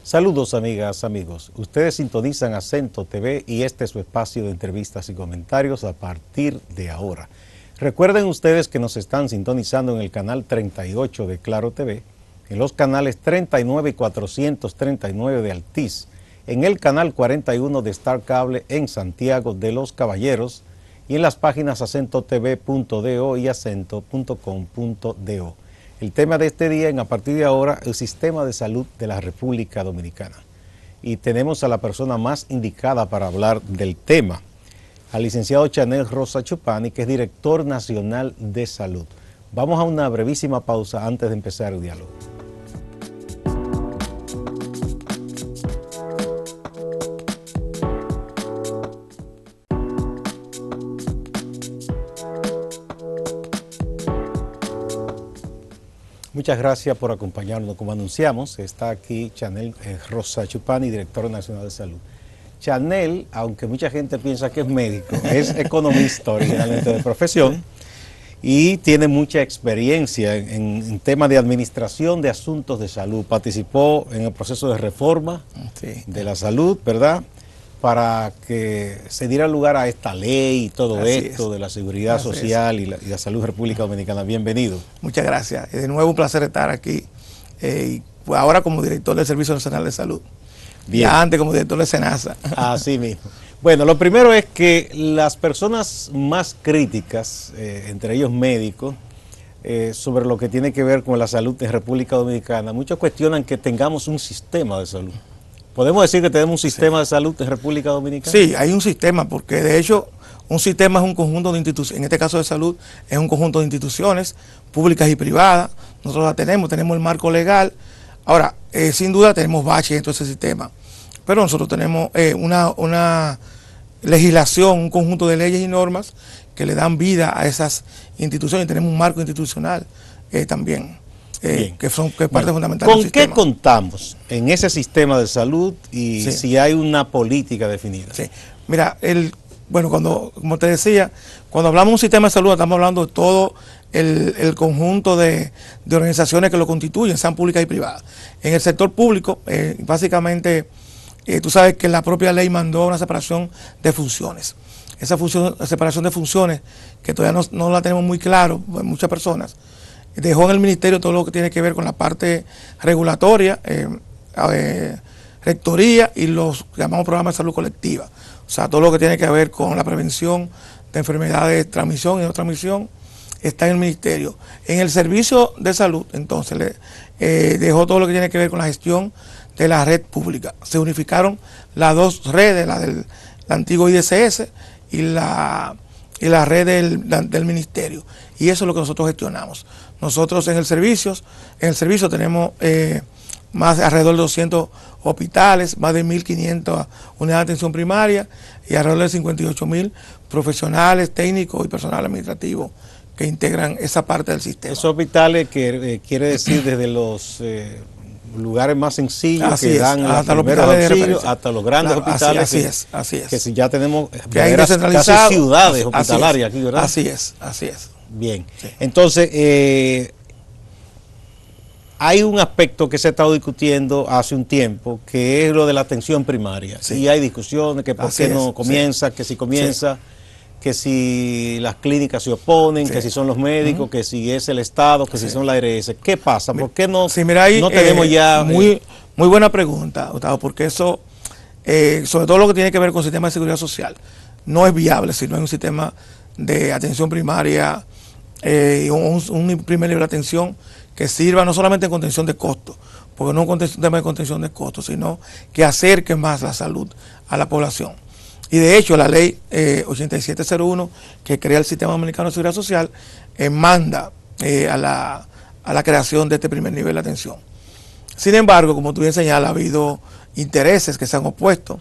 Saludos amigas, amigos. Ustedes sintonizan Acento TV y este es su espacio de entrevistas y comentarios a partir de ahora. Recuerden ustedes que nos están sintonizando en el canal 38 de Claro TV, en los canales 39 y 439 de Altiz, en el canal 41 de Star Cable en Santiago de los Caballeros y en las páginas acentotv.do y acento.com.do. El tema de este día, a partir de ahora, el sistema de salud de la República Dominicana. Y tenemos a la persona más indicada para hablar del tema, al licenciado Chanel Rosa Chupani, que es director nacional de salud. Vamos a una brevísima pausa antes de empezar el diálogo. Muchas gracias por acompañarnos. Como anunciamos, está aquí Chanel Rosa Chupani, director nacional de salud. Chanel, aunque mucha gente piensa que es médico, es economista originalmente de profesión y tiene mucha experiencia en temas de administración de asuntos de salud. Participó en el proceso de reforma de la salud, ¿verdad?, para que se diera lugar a esta ley y todo esto de la seguridad social y la salud de República Dominicana. Bienvenido. Muchas gracias. De nuevo un placer estar aquí, ahora como director del Servicio Nacional de Salud. Bien. Ya antes como director de SENASA. Así mismo. Bueno, lo primero es que las personas más críticas, entre ellos médicos, sobre lo que tiene que ver con la salud en República Dominicana, muchos cuestionan que tengamos un sistema de salud. ¿Podemos decir que tenemos un sistema de salud en República Dominicana? Sí, hay un sistema, porque de hecho un sistema es un conjunto de instituciones, en este caso de salud, es un conjunto de instituciones públicas y privadas. Nosotros la tenemos el marco legal. Ahora, sin duda tenemos baches en todo ese sistema, pero nosotros tenemos una legislación, un conjunto de leyes y normas que le dan vida a esas instituciones. Tenemos un marco institucional también. Que es parte fundamental del sistema. ¿Con qué contamos en ese sistema de salud y si hay una política definida? Sí. Mira, como te decía, cuando hablamos de un sistema de salud estamos hablando de todo el conjunto de organizaciones que lo constituyen, sean públicas y privadas. En el sector público, básicamente, tú sabes que la propia ley mandó una separación de funciones. Esa separación de funciones, que todavía no la tenemos muy claro, muchas personas, dejó en el ministerio todo lo que tiene que ver con la parte regulatoria, rectoría y los que llamamos programas de salud colectiva. O sea, todo lo que tiene que ver con la prevención de enfermedades de transmisión y no transmisión está en el ministerio. En el servicio de salud, entonces, dejó todo lo que tiene que ver con la gestión de la red pública. Se unificaron las dos redes, la del antiguo IDCS y la red del ministerio. Y eso es lo que nosotros gestionamos. Nosotros en el servicio tenemos alrededor de 200 hospitales, más de 1.500 unidades de atención primaria y alrededor de 58.000 profesionales, técnicos y personal administrativo que integran esa parte del sistema. Esos hospitales quiere decir desde los lugares más sencillos que dan hasta los primeros auxilios hasta los grandes hospitales. Así es. Que si ya tenemos casi ciudades hospitalarias aquí, ¿verdad? Así es. Bien. Sí. Entonces, hay un aspecto que se ha estado discutiendo hace un tiempo, que es lo de la atención primaria. Sí. Y hay discusiones que por qué no comienza, que si comienza, que si las clínicas se oponen, que si son los médicos, que si es el Estado, que si son la ARS. ¿Qué pasa? ¿Por qué no, no tenemos ya...? Muy buena pregunta, Gustavo, porque eso, sobre todo lo que tiene que ver con el sistema de seguridad social, no es viable si no hay un sistema de atención primaria, un primer nivel de atención que sirva no solamente en contención de costos, porque no es un tema de contención de costos, sino que acerque más la salud a la población. Y de hecho la ley 8701, que crea el Sistema Dominicano de Seguridad Social, manda a la creación de este primer nivel de atención. Sin embargo, como tú bien señalas, ha habido intereses que se han opuesto.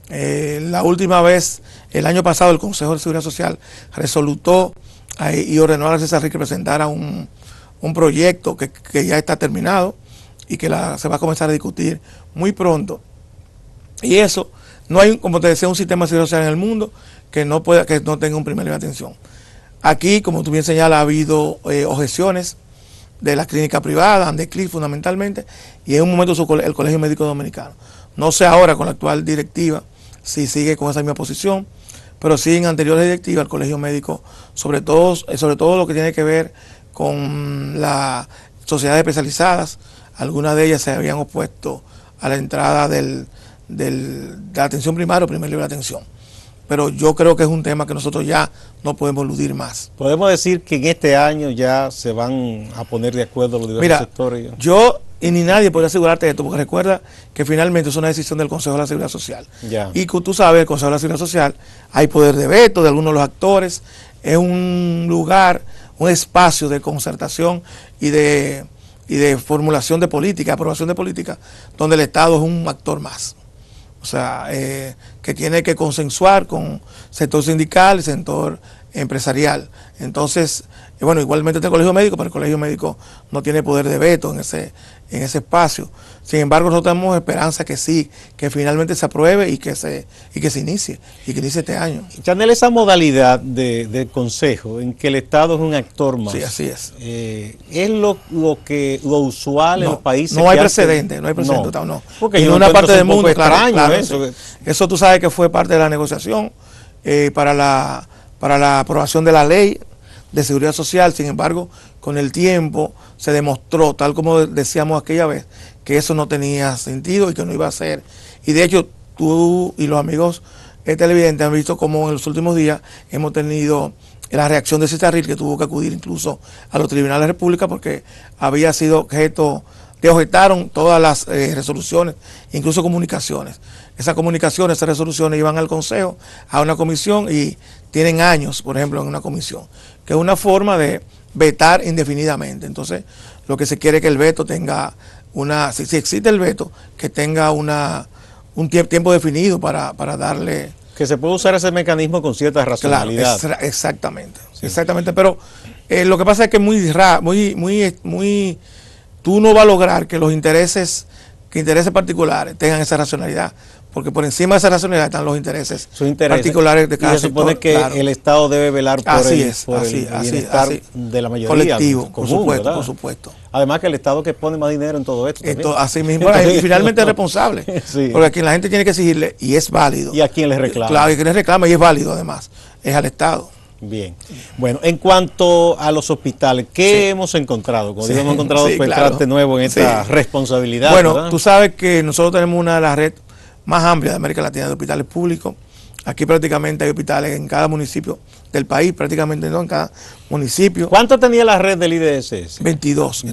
La última vez, el año pasado, el Consejo de Seguridad Social resolutó y ordenó a la CESARRI que presentara un proyecto que ya está terminado y que se va a comenzar a discutir muy pronto. Y eso, no hay, como te decía, un sistema de seguridad social en el mundo que no tenga un primer nivel de atención. Aquí, como tú bien señalas, ha habido objeciones de la clínica privada, Andeclif fundamentalmente, y en un momento el Colegio Médico Dominicano. No sé ahora con la actual directiva si sigue con esa misma posición, pero sí en anteriores directivas el Colegio Médico, sobre todo lo que tiene que ver con las sociedades especializadas, algunas de ellas se habían opuesto a la entrada de la atención primaria o primer nivel de atención. Pero yo creo que es un tema que nosotros ya no podemos eludir más. Podemos decir que en este año ya se van a poner de acuerdo los diversos sectores. Yo y ni nadie podría asegurarte esto, porque recuerda que finalmente es una decisión del Consejo de la Seguridad Social. Ya. Y tú sabes, el Consejo de la Seguridad Social, hay poder de veto de algunos de los actores, es un lugar, un espacio de concertación y de formulación de política, aprobación de política, donde el Estado es un actor más. O sea, que tiene que consensuar con sector sindical y sector empresarial. Entonces, bueno, igualmente está el Colegio Médico, pero el Colegio Médico no tiene poder de veto en ese espacio. Sin embargo, nosotros tenemos esperanza que sí, que finalmente se apruebe y que se inicie este año. Chanel, esa modalidad de consejo en que el Estado es un actor más. Sí, así es. ¿Es lo usual en los países? No hay precedente, no hay precedente. No. Porque en una parte del mundo, claro, eso tú sabes que fue parte de la negociación para la aprobación de la ley de seguridad social. Sin embargo, con el tiempo se demostró, tal como decíamos aquella vez, que eso no tenía sentido y que no iba a ser. Y de hecho, tú y los amigos televidentes han visto cómo en los últimos días hemos tenido la reacción de Citarril, que tuvo que acudir incluso a los tribunales de la República porque había sido objeto, le objetaron todas las resoluciones, incluso comunicaciones. Esas resoluciones iban al Consejo, a una comisión y tienen años, por ejemplo, en una comisión, que es una forma de vetar indefinidamente. Entonces, lo que se quiere es que el veto tenga si existe el veto, que tenga un tiempo definido para darle... Que se puede usar ese mecanismo con cierta racionalidad. Claro, exactamente, sí. Exactamente, pero lo que pasa es que es muy raro, tú no vas a lograr que los intereses particulares tengan esa racionalidad, porque por encima de esa racionalidad están los intereses particulares de cada sector. Y se supone que el Estado debe velar por el bienestar de la mayoría. Colectivo, por supuesto. Además que el Estado que pone más dinero en todo esto. Así mismo, y finalmente es responsable. Sí. Porque a quien la gente tiene que exigirle, y es válido. Y a quien le reclama. Claro, y a quien le reclama, y es válido además, es al Estado. Bien. Bueno, en cuanto a los hospitales, ¿qué hemos encontrado? Como digo, hemos encontrado petrate nuevo en esta responsabilidad. Bueno, ¿verdad? Tú sabes que nosotros tenemos una de las redes más amplias de América Latina de hospitales públicos. Aquí prácticamente hay hospitales en cada municipio del país, prácticamente no en cada municipio. ¿Cuánto tenía la red del IDSS? 22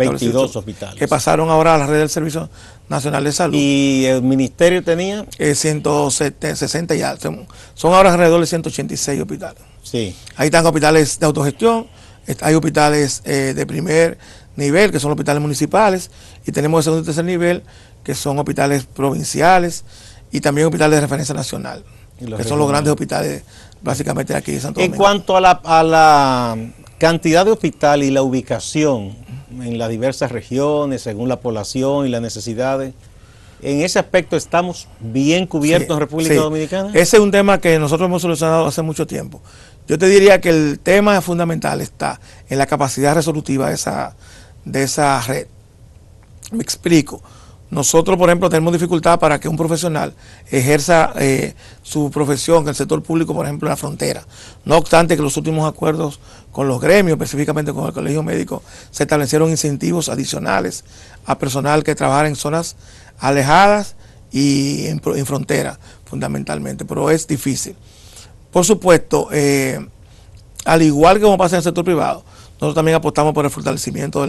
hospitales. Que pasaron ahora a la red del Servicio Nacional de Salud. ¿Y el ministerio tenía? 160 y algo. Son ahora alrededor de 186 hospitales. Sí. Ahí están hospitales de autogestión, hay hospitales de primer nivel, que son hospitales municipales, y tenemos de segundo y tercer nivel, que son hospitales provinciales, y también hospitales de referencia nacional, que son los grandes hospitales básicamente de aquí de Santo Domingo. En cuanto a la cantidad de hospitales y la ubicación en las diversas regiones, según la población y las necesidades, ¿en ese aspecto estamos bien cubiertos en República Dominicana? Ese es un tema que nosotros hemos solucionado hace mucho tiempo. Yo te diría que el tema fundamental está en la capacidad resolutiva de esa red. Me explico. Nosotros, por ejemplo, tenemos dificultad para que un profesional ejerza su profesión en el sector público, por ejemplo, en la frontera. No obstante que los últimos acuerdos con los gremios, específicamente con el Colegio Médico, se establecieron incentivos adicionales a personal que trabajara en zonas alejadas y en frontera, fundamentalmente, pero es difícil. Por supuesto, al igual que como pasa en el sector privado, nosotros también apostamos por el fortalecimiento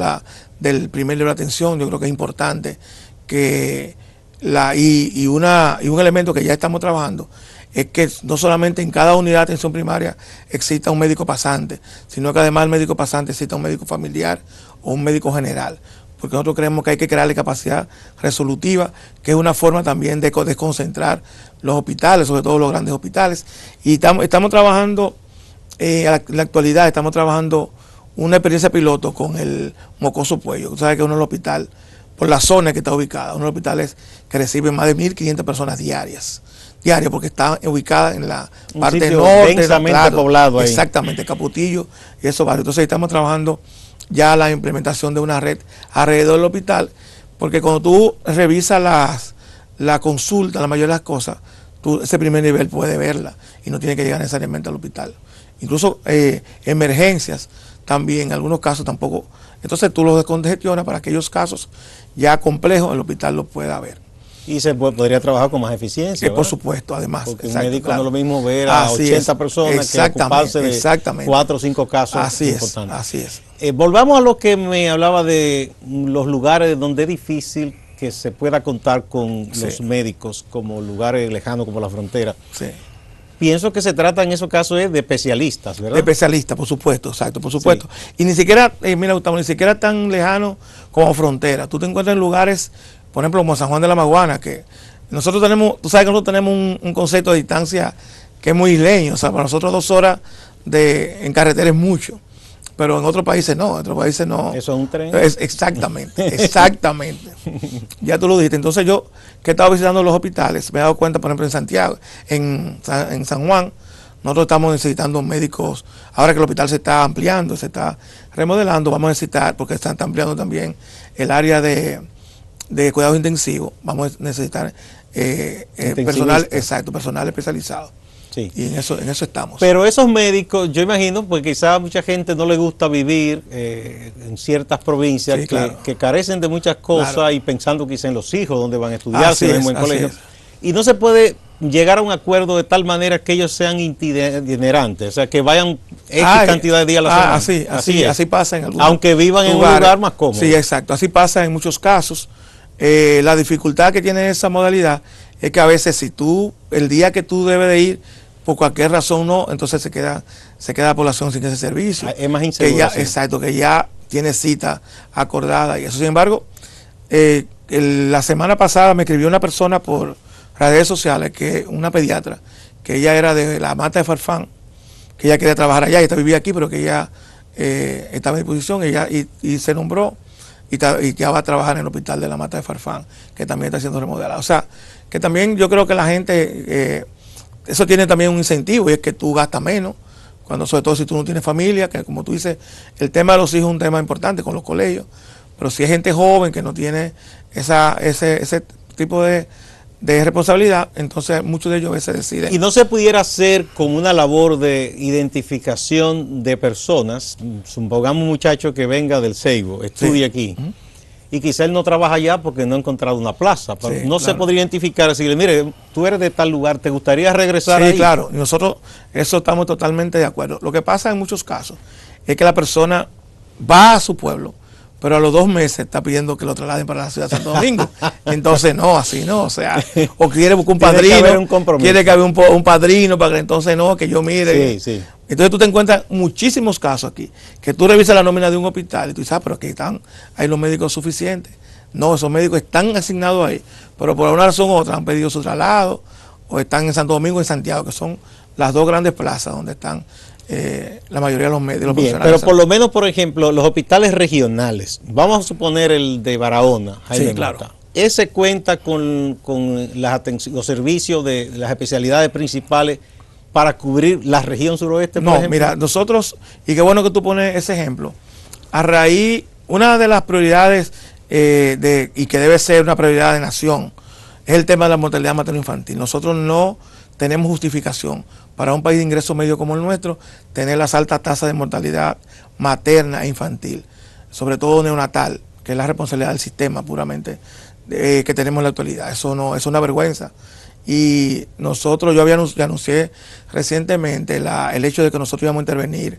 del primer nivel de atención. Yo creo que es importante que un elemento que ya estamos trabajando es que no solamente en cada unidad de atención primaria exista un médico pasante, sino que además el médico pasante exista un médico familiar o un médico general, porque nosotros creemos que hay que crearle capacidad resolutiva, que es una forma también de desconcentrar los hospitales, sobre todo los grandes hospitales. Y estamos trabajando, en la actualidad estamos trabajando una experiencia piloto con el Mocoso Puello. Tú sabes que uno de los hospitales, por la zona que está ubicada, uno de los hospitales que recibe más de 1.500 personas diarias, porque está ubicada en la parte norte, densamente poblado ahí. Exactamente, Caputillo y esos barrios. Entonces estamos trabajando ya la implementación de una red alrededor del hospital, porque cuando tú revisas la consulta, la mayoría de las cosas, tú ese primer nivel puede verla y no tiene que llegar necesariamente al hospital. Incluso emergencias también, en algunos casos tampoco. Entonces tú los descongestionas para aquellos casos ya complejos, el hospital lo pueda ver. Y se podría trabajar con más eficiencia, por supuesto, además. Porque un médico no es lo mismo ver a 80 personas que ocuparse de 4 o 5 casos importantes. Así es. Volvamos a lo que me hablaba de los lugares donde es difícil que se pueda contar con los médicos, como lugares lejanos como la frontera. Sí. Pienso que se trata en esos casos de especialistas, ¿verdad? De especialistas, por supuesto, exacto, por supuesto. Sí. Y ni siquiera, mira Gustavo, ni siquiera tan lejano como frontera. Tú te encuentras en lugares, por ejemplo, como San Juan de la Maguana, que nosotros tenemos, tú sabes que nosotros tenemos un concepto de distancia que es muy isleño. O sea, para nosotros 2 horas en carretera es mucho. Pero en otros países no, en otros países no. Eso es un tren. Exactamente, exactamente. Ya tú lo dijiste. Entonces yo, que he estado visitando los hospitales, me he dado cuenta, por ejemplo, en Santiago, en San Juan, nosotros estamos necesitando médicos. Ahora que el hospital se está ampliando, se está remodelando, vamos a necesitar, porque están ampliando también el área de cuidados intensivos, vamos a necesitar personal, exacto, personal especializado. Sí. Y en eso estamos. Pero esos médicos, yo imagino, pues quizás a mucha gente no le gusta vivir en ciertas provincias que carecen de muchas cosas y pensando quizás en los hijos, donde van a estudiar, si no en buen colegio. Y no se puede llegar a un acuerdo de tal manera que ellos sean itinerantes, o sea, que vayan X cantidad de días a la semana. Así pasa en algunos aunque vivan en un lugar más cómodo. Sí, exacto. Así pasa en muchos casos. La dificultad que tiene esa modalidad es que a veces si tú, el día que tú debes de ir, por cualquier razón no, entonces se queda la población sin ese servicio. Es más inseguro. Exacto, que ya tiene cita acordada y eso. Sin embargo, la semana pasada me escribió una persona por redes sociales, que una pediatra, que ella era de la Mata de Farfán, que ella quería trabajar allá, y ella vivía aquí, pero que ella estaba a disposición y se nombró y ya va a trabajar en el hospital de la Mata de Farfán, que también está siendo remodelado. O sea, que también yo creo que la gente... eso tiene también un incentivo, y es que tú gastas menos, sobre todo si tú no tienes familia, que como tú dices, el tema de los hijos es un tema importante con los colegios, pero si hay gente joven que no tiene ese tipo de responsabilidad, entonces muchos de ellos a veces deciden. Y no se pudiera hacer con una labor de identificación de personas, supongamos un muchacho que venga del Seibo, estudie aquí, y quizá él no trabaja allá porque no ha encontrado una plaza, pero no se podría identificar, decirle, mire, tú eres de tal lugar, ¿te gustaría regresar ahí? Sí, claro, y nosotros eso estamos totalmente de acuerdo. Lo que pasa en muchos casos es que la persona va a su pueblo, pero a los 2 meses está pidiendo que lo trasladen para la ciudad de Santo Domingo. Entonces no, así no, o sea, o quiere buscar un padrino, quiere que haya un padrino para que entonces no, que yo mire. Sí. Entonces tú te encuentras muchísimos casos aquí, que tú revisas la nómina de un hospital y tú dices, pero aquí hay los médicos suficientes. No, esos médicos están asignados ahí, pero por una razón u otra han pedido su traslado, o están en Santo Domingo y en Santiago, que son las 2 grandes plazas donde están la mayoría de los médicos. Pero por lo menos, por ejemplo, los hospitales regionales, vamos a suponer el de Barahona, Jaime Mata, ese cuenta con los servicios de las especialidades principales para cubrir la región suroeste, por ejemplo. Mira, nosotros, y qué bueno que tú pones ese ejemplo, a raíz, una de las prioridades y que debe ser una prioridad de nación, es el tema de la mortalidad materno-infantil. Nosotros no tenemos justificación para un país de ingreso medio como el nuestro tener las altas tasas de mortalidad materna e infantil, sobre todo neonatal, que es la responsabilidad del sistema puramente que tenemos en la actualidad. Eso no es una vergüenza. Y nosotros, yo anuncié recientemente el hecho de que nosotros íbamos a intervenir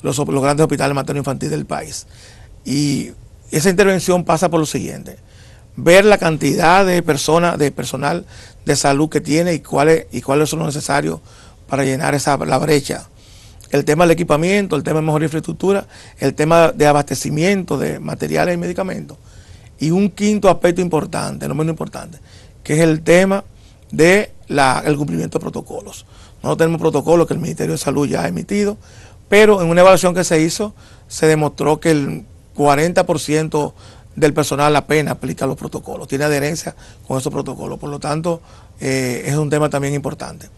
los grandes hospitales materno-infantil del país. Y esa intervención pasa por lo siguiente: ver la cantidad de personal de salud que tiene y cuáles son los necesarios para llenar la brecha. El tema del equipamiento, el tema de mejor infraestructura, el tema de abastecimiento de materiales y medicamentos. Y un quinto aspecto importante, no menos importante, que es el tema del cumplimiento de protocolos. Nosotros tenemos protocolos que el Ministerio de Salud ya ha emitido, pero en una evaluación que se hizo, se demostró que el 40% del personal apenas aplica los protocolos, tiene adherencia con esos protocolos. Por lo tanto, es un tema también importante.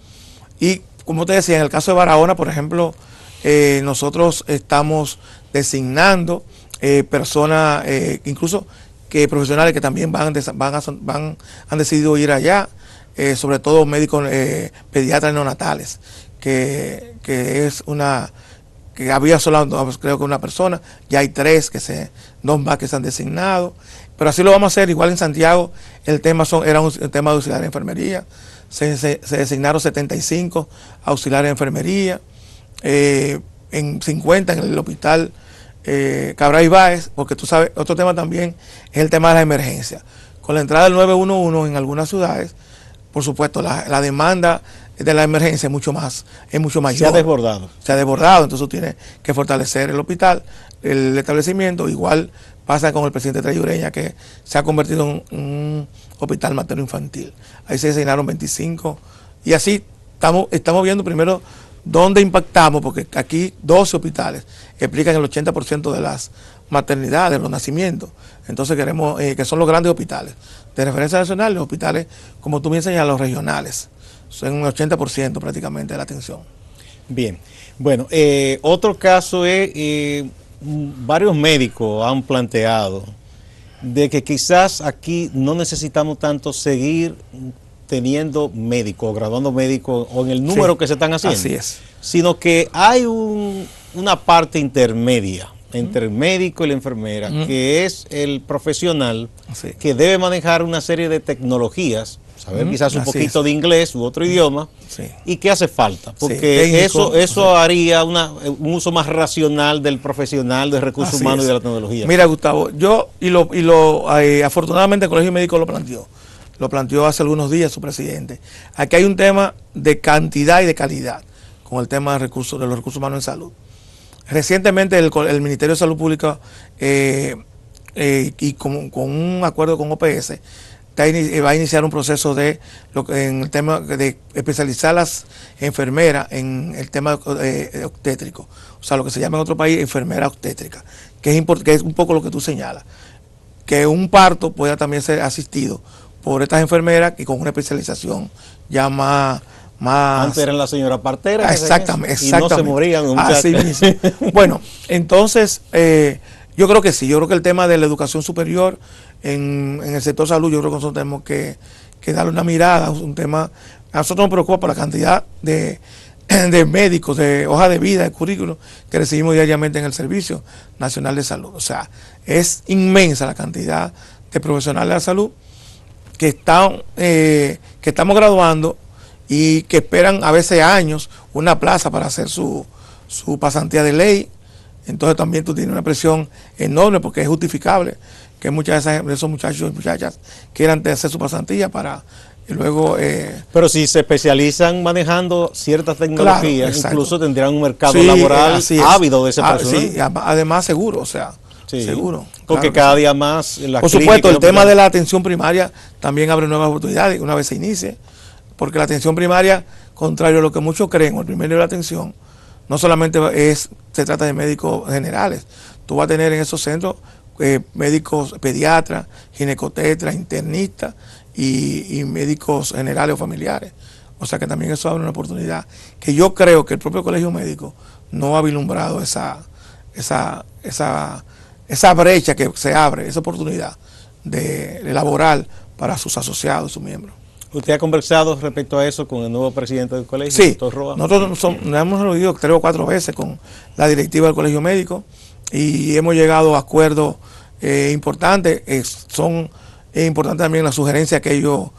Y como te decía, en el caso de Barahona, por ejemplo, nosotros estamos designando personas, incluso que profesionales que también han decidido ir allá, sobre todo médicos pediatras neonatales, que es una, que había solo creo que una persona, ya hay dos más que se han designado, pero así lo vamos a hacer. Igual en Santiago el tema era un tema de auxiliar de enfermería, se designaron 75 auxiliares de enfermería, en 50 en el hospital Cabral Ibáez, porque tú sabes, otro tema también es el tema de la emergencia. Con la entrada del 911 en algunas ciudades, por supuesto, la demanda de la emergencia es mucho mayor. Se ha desbordado. Se ha desbordado, entonces tiene que fortalecer el hospital, el establecimiento. Igual pasa con el presidente Trayureña, que se ha convertido en un hospital materno infantil. Ahí se designaron 25 y así estamos viendo primero dónde impactamos, porque aquí 12 hospitales explican el 80% de las maternidades, los nacimientos. Entonces queremos que son los grandes hospitales de referencia nacional, los hospitales, como tú me enseñas, los regionales. Son un 80% prácticamente de la atención. Bien, bueno, otro caso es, varios médicos han planteado de que quizás aquí no necesitamos tanto seguir teniendo médicos, graduando médicos o en el número que se están haciendo. Así es. Sino que hay una parte intermedia entre el médico y la enfermera, que es el profesional que debe manejar una serie de tecnologías, saber quizás un poquito de inglés u otro idioma, y que hace falta, porque eso haría un uso más racional del profesional, del recurso humano y de la tecnología. Mira, Gustavo, afortunadamente el Colegio Médico lo planteó hace algunos días su presidente. Aquí hay un tema de cantidad y de calidad con el tema de los recursos humanos en salud. Recientemente el Ministerio de Salud Pública y con un acuerdo con OPS va a iniciar un proceso en el tema de especializar las enfermeras en el tema obstétrico, o sea, lo que se llama en otro país enfermera obstétrica, que es un poco lo que tú señalas, que un parto pueda también ser asistido por estas enfermeras y con una especialización ya más... Antes eran la señora partera. Exactamente. Y no se morían. Así mismo. Bueno, entonces, yo creo que sí. Yo creo que el tema de la educación superior en el sector salud, yo creo que nosotros tenemos que darle una mirada. Un tema, a nosotros nos preocupa por la cantidad de médicos, de hoja de vida, de currículum que recibimos diariamente en el Servicio Nacional de Salud. O sea, es inmensa la cantidad de profesionales de la salud que estamos graduando y que esperan a veces años una plaza para hacer su pasantía de ley. Entonces también tú tienes una presión enorme, porque es justificable que muchas de esos muchachos y muchachas quieran hacer su pasantía para luego... Pero si se especializan manejando ciertas tecnologías, claro, incluso tendrían un mercado laboral ávido de ese personal. Sí, además seguro, o sea, seguro. Porque cada día más... Por supuesto, el tema de la atención primaria también abre nuevas oportunidades una vez se inicie. Porque la atención primaria, contrario a lo que muchos creen, o el primer nivel de atención, no solamente se trata de médicos generales. Tú vas a tener en esos centros médicos pediatras, ginecotetras, internistas y médicos generales o familiares. O sea que también eso abre una oportunidad que yo creo que el propio Colegio Médico no ha vislumbrado esa brecha que se abre, esa oportunidad de laboral para sus asociados, sus miembros. ¿Usted ha conversado respecto a eso con el nuevo presidente del colegio, sí, doctor Roa? Nosotros nos hemos reunido 3 o 4 veces con la directiva del Colegio Médico y hemos llegado a acuerdos importantes. Son importantes también las sugerencias que ellos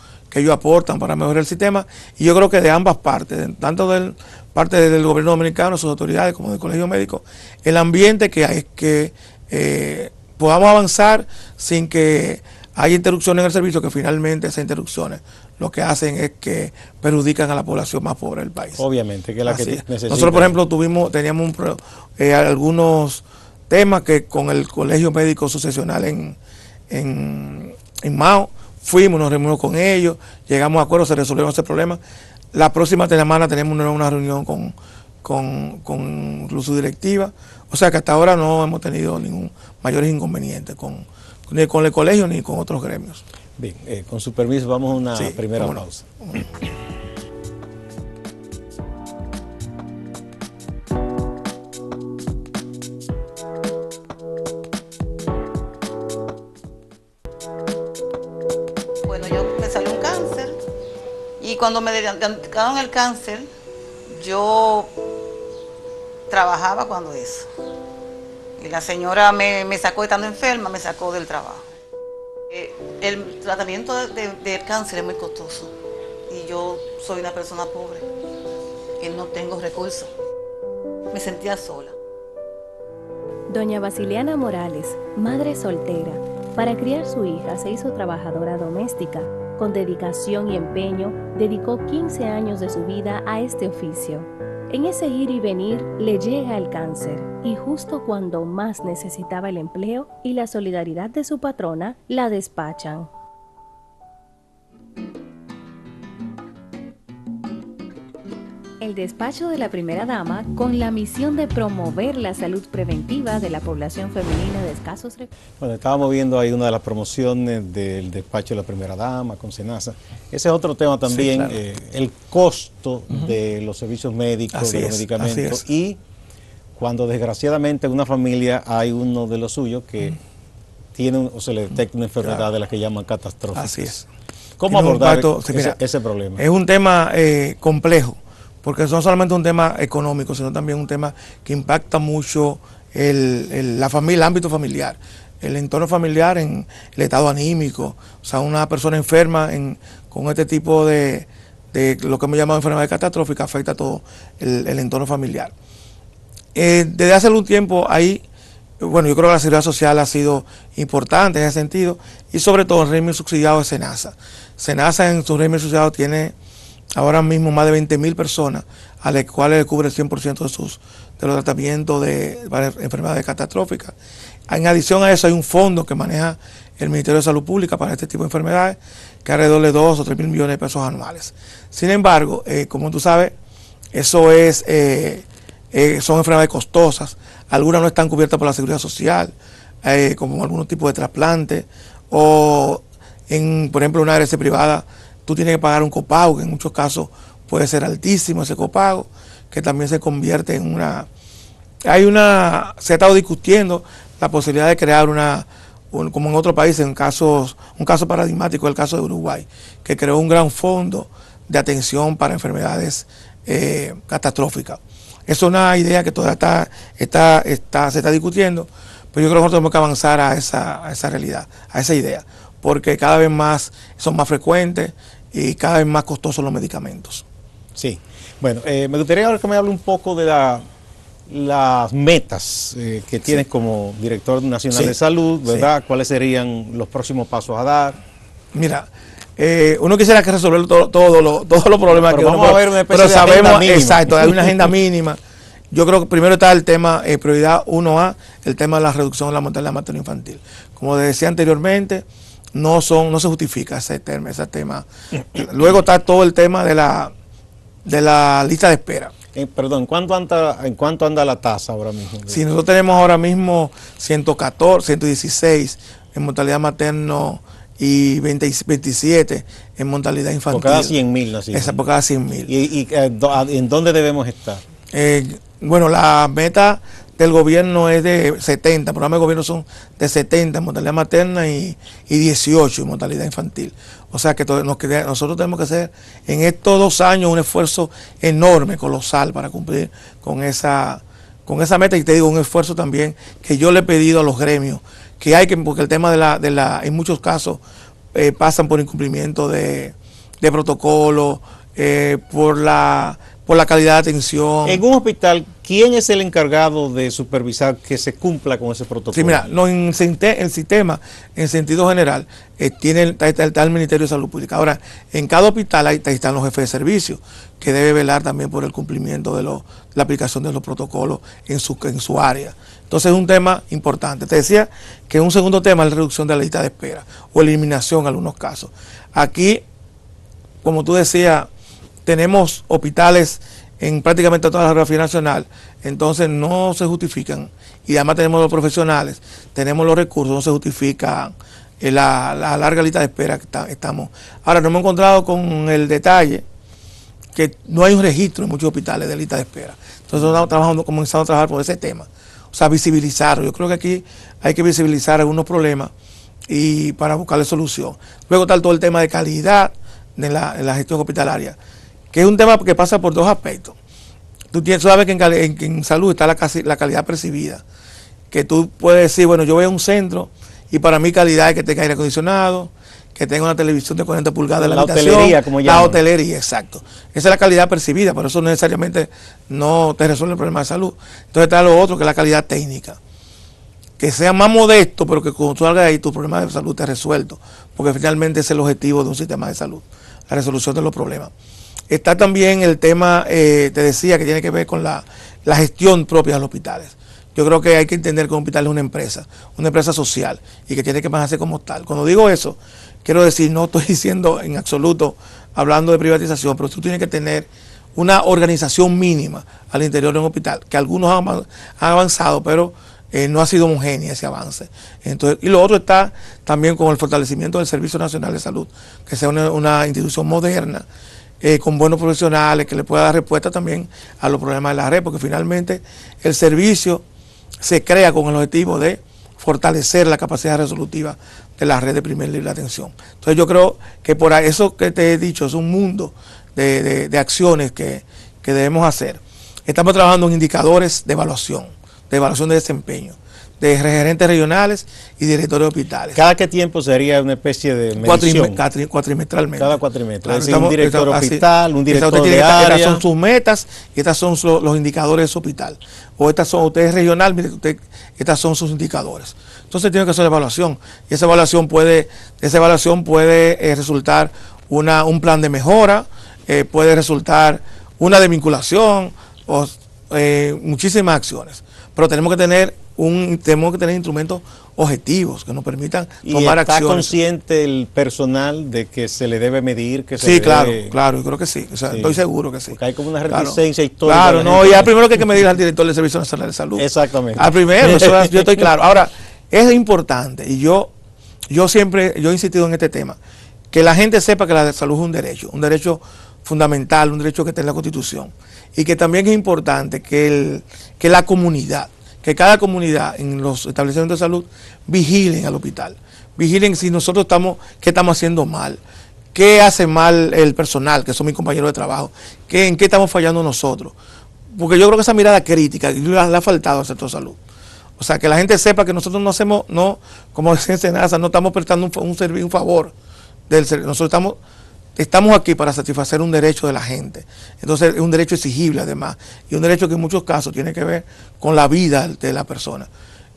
aportan para mejorar el sistema, y yo creo que de ambas partes, tanto parte del gobierno dominicano, sus autoridades, como del Colegio Médico, el ambiente que hay, que podamos avanzar sin que haya interrupciones en el servicio, que finalmente esas interrupciones lo que hacen es que perjudican a la población más pobre del país. Obviamente, que es la que necesita. Nosotros, por ejemplo, teníamos algunos temas que con el Colegio Médico Sucesional en Mao, nos reunimos con ellos, llegamos a acuerdos, se resolvieron ese problema. La próxima semana tenemos una reunión con su directiva, o sea que hasta ahora no hemos tenido ningún mayores inconvenientes ni con el colegio ni con otros gremios. Bien, con su permiso vamos a una primera pausa. cuando me diagnosticaron el cáncer, yo trabajaba cuando eso. Y la señora me sacó, estando enferma, me sacó del trabajo. El tratamiento del cáncer es muy costoso. Y yo soy una persona pobre. Y no tengo recursos. Me sentía sola. Doña Basiliana Morales, madre soltera, para criar su hija se hizo trabajadora doméstica. Con dedicación y empeño, dedicó 15 años de su vida a este oficio. En ese ir y venir le llega el cáncer y justo cuando más necesitaba el empleo y la solidaridad de su patrona, la despachan. El despacho de la primera dama con la misión de promover la salud preventiva de la población femenina de escasos recursos. Bueno, estábamos viendo ahí una de las promociones del despacho de la primera dama con SENASA. Ese es otro tema también, sí, claro. El costo de los servicios médicos, de los medicamentos, y cuando desgraciadamente en una familia hay uno de los suyos que tiene o se le detecta una enfermedad de la que llaman catastrófica. Así es. ¿Cómo abordar ese problema? Es un tema complejo, porque no solamente un tema económico, sino también un tema que impacta mucho la familia, el ámbito familiar, el entorno familiar, en el estado anímico. O sea, una persona enferma con este tipo de lo que hemos llamado enfermedad catastrófica afecta a todo el entorno familiar. Desde hace algún tiempo ahí, bueno, yo creo que la seguridad social ha sido importante en ese sentido, y sobre todo el régimen subsidiado de SENASA. SENASA en su régimen subsidiado tiene ahora mismo más de 20.000 personas a las cuales le cubre el 100% de los tratamientos de enfermedades catastróficas. En adición a eso hay un fondo que maneja el Ministerio de Salud Pública para este tipo de enfermedades, que alrededor de 2 o 3 mil millones de pesos anuales. Sin embargo, como tú sabes, eso son enfermedades costosas. Algunas no están cubiertas por la seguridad social, como algunos tipos de trasplantes, o por ejemplo, una ARS privada, tú tienes que pagar un copago, que en muchos casos puede ser altísimo ese copago, que también se convierte en una... Se ha estado discutiendo la posibilidad de crear como en otros países, un caso paradigmático, el caso de Uruguay, que creó un gran fondo de atención para enfermedades catastróficas. Es una idea que todavía se está discutiendo, pero yo creo que nosotros tenemos que avanzar a esa realidad, a esa idea, porque cada vez más son más frecuentes y cada vez más costosos los medicamentos. Sí, bueno, me gustaría ahora que me hable un poco de las metas que tienes como director nacional de salud, ¿verdad? Sí. ¿Cuáles serían los próximos pasos a dar? Mira, uno quisiera que resolver todos los problemas que vamos a ver una especie pero sabemos, exacto, hay una agenda mínima. Yo creo que primero está el tema, prioridad 1A, el tema de la reducción de la mortalidad materno-infantil. Como decía anteriormente, no se justifica ese tema. Luego está todo el tema de la lista de espera. Perdón, ¿en cuánto anda la tasa ahora mismo? Si nosotros tenemos ahora mismo 114, 116 en mortalidad materno y 27 en mortalidad infantil. Por cada 100.000 nacidos. Esa por cada 100.000. ¿Y en dónde debemos estar? Bueno, la meta del gobierno es de 70, el programa de gobierno son de 70 en mortalidad materna y 18 en mortalidad infantil. O sea que nosotros tenemos que hacer en estos 2 años un esfuerzo enorme, colosal, para cumplir con esa meta. Y te digo, un esfuerzo también que yo le he pedido a los gremios, porque el tema en muchos casos pasan por incumplimiento de protocolo, por la calidad de atención. En un hospital, ¿quién es el encargado de supervisar que se cumpla con ese protocolo? Sí, mira, el sistema, en sentido general, está el Ministerio de Salud Pública. Ahora, en cada hospital ahí están los jefes de servicio, que debe velar también por el cumplimiento de la aplicación de los protocolos en su área. Entonces es un tema importante. Te decía que un segundo tema es la reducción de la lista de espera o eliminación en algunos casos. Aquí, como tú decías, tenemos hospitales en prácticamente toda la geografía nacional, entonces no se justifican, y además tenemos los profesionales, tenemos los recursos, no se justifica la larga lista de espera que estamos. Ahora, nos hemos encontrado con el detalle que no hay un registro en muchos hospitales de lista de espera. Entonces estamos comenzando a trabajar por ese tema, o sea, visibilizarlo. Yo creo que aquí hay que visibilizar algunos problemas y para buscarle solución. Luego está todo el tema de calidad en la gestión hospitalaria, que es un tema que pasa por dos aspectos. Tú sabes que en salud está la calidad percibida, que tú puedes decir, bueno, yo voy a un centro y para mí calidad es que tenga aire acondicionado, que tenga una televisión de 40 pulgadas en la habitación. La hotelería, como llaman. La hotelería, exacto. Esa es la calidad percibida, pero eso necesariamente no te resuelve el problema de salud. Entonces está lo otro, que es la calidad técnica. Que sea más modesto, pero que cuando tú salgas de ahí, tu problema de salud te resuelto, porque finalmente ese es el objetivo de un sistema de salud, la resolución de los problemas. Está también el tema, te decía, que tiene que ver con la gestión propia de los hospitales. Yo creo que hay que entender que un hospital es una empresa social, y que tiene que manejarse como tal. Cuando digo eso, quiero decir, no estoy diciendo en absoluto, hablando de privatización, pero tú tienes que tener una organización mínima al interior de un hospital, que algunos han avanzado, pero no ha sido homogénea ese avance. Entonces, y lo otro está también con el fortalecimiento del Servicio Nacional de Salud, que sea una institución moderna, con buenos profesionales, que le pueda dar respuesta también a los problemas de la red, porque finalmente el servicio se crea con el objetivo de fortalecer la capacidad resolutiva de la red de primer nivel de atención. Entonces yo creo que por eso que te he dicho, es un mundo de acciones que debemos hacer. Estamos trabajando en indicadores de evaluación de desempeño, de gerentes regionales y directores de hospitales. ¿Cada qué tiempo sería una especie de medición? Cuatrimestralmente. Cada cuatrimestre. Claro, es decir, un director de hospital, un director de área. Estas son sus metas y estas son los indicadores de su hospital. O usted es regional, mire, estas son sus indicadores. Entonces tiene que hacer la evaluación. Y esa evaluación puede resultar un plan de mejora, puede resultar una desvinculación, o muchísimas acciones. Pero tenemos que tener instrumentos objetivos que nos permitan tomar acciones. ¿Y está consciente el personal de que se le debe medir? Claro, yo creo que sí. O sea, estoy seguro que sí. Porque hay como una reticencia histórica. Claro, no, y al primero que hay que medir al director del Servicio Nacional de Salud. Exactamente. Al primero, yo estoy claro. Ahora, es importante, y yo he insistido en este tema, que la gente sepa que la salud es un derecho fundamental, un derecho que está en la Constitución. Y que también es importante que la comunidad, que cada comunidad en los establecimientos de salud vigilen al hospital, vigilen si nosotros qué estamos haciendo mal, qué hace mal el personal, que son mis compañeros de trabajo, en qué estamos fallando nosotros. Porque yo creo que esa mirada crítica le ha faltado al sector salud. O sea, que la gente sepa que nosotros como decía Senasa, no estamos prestando un favor del servicio. Nosotros estamos aquí para satisfacer un derecho de la gente. Entonces es un derecho exigible además, y un derecho que en muchos casos tiene que ver con la vida de la persona.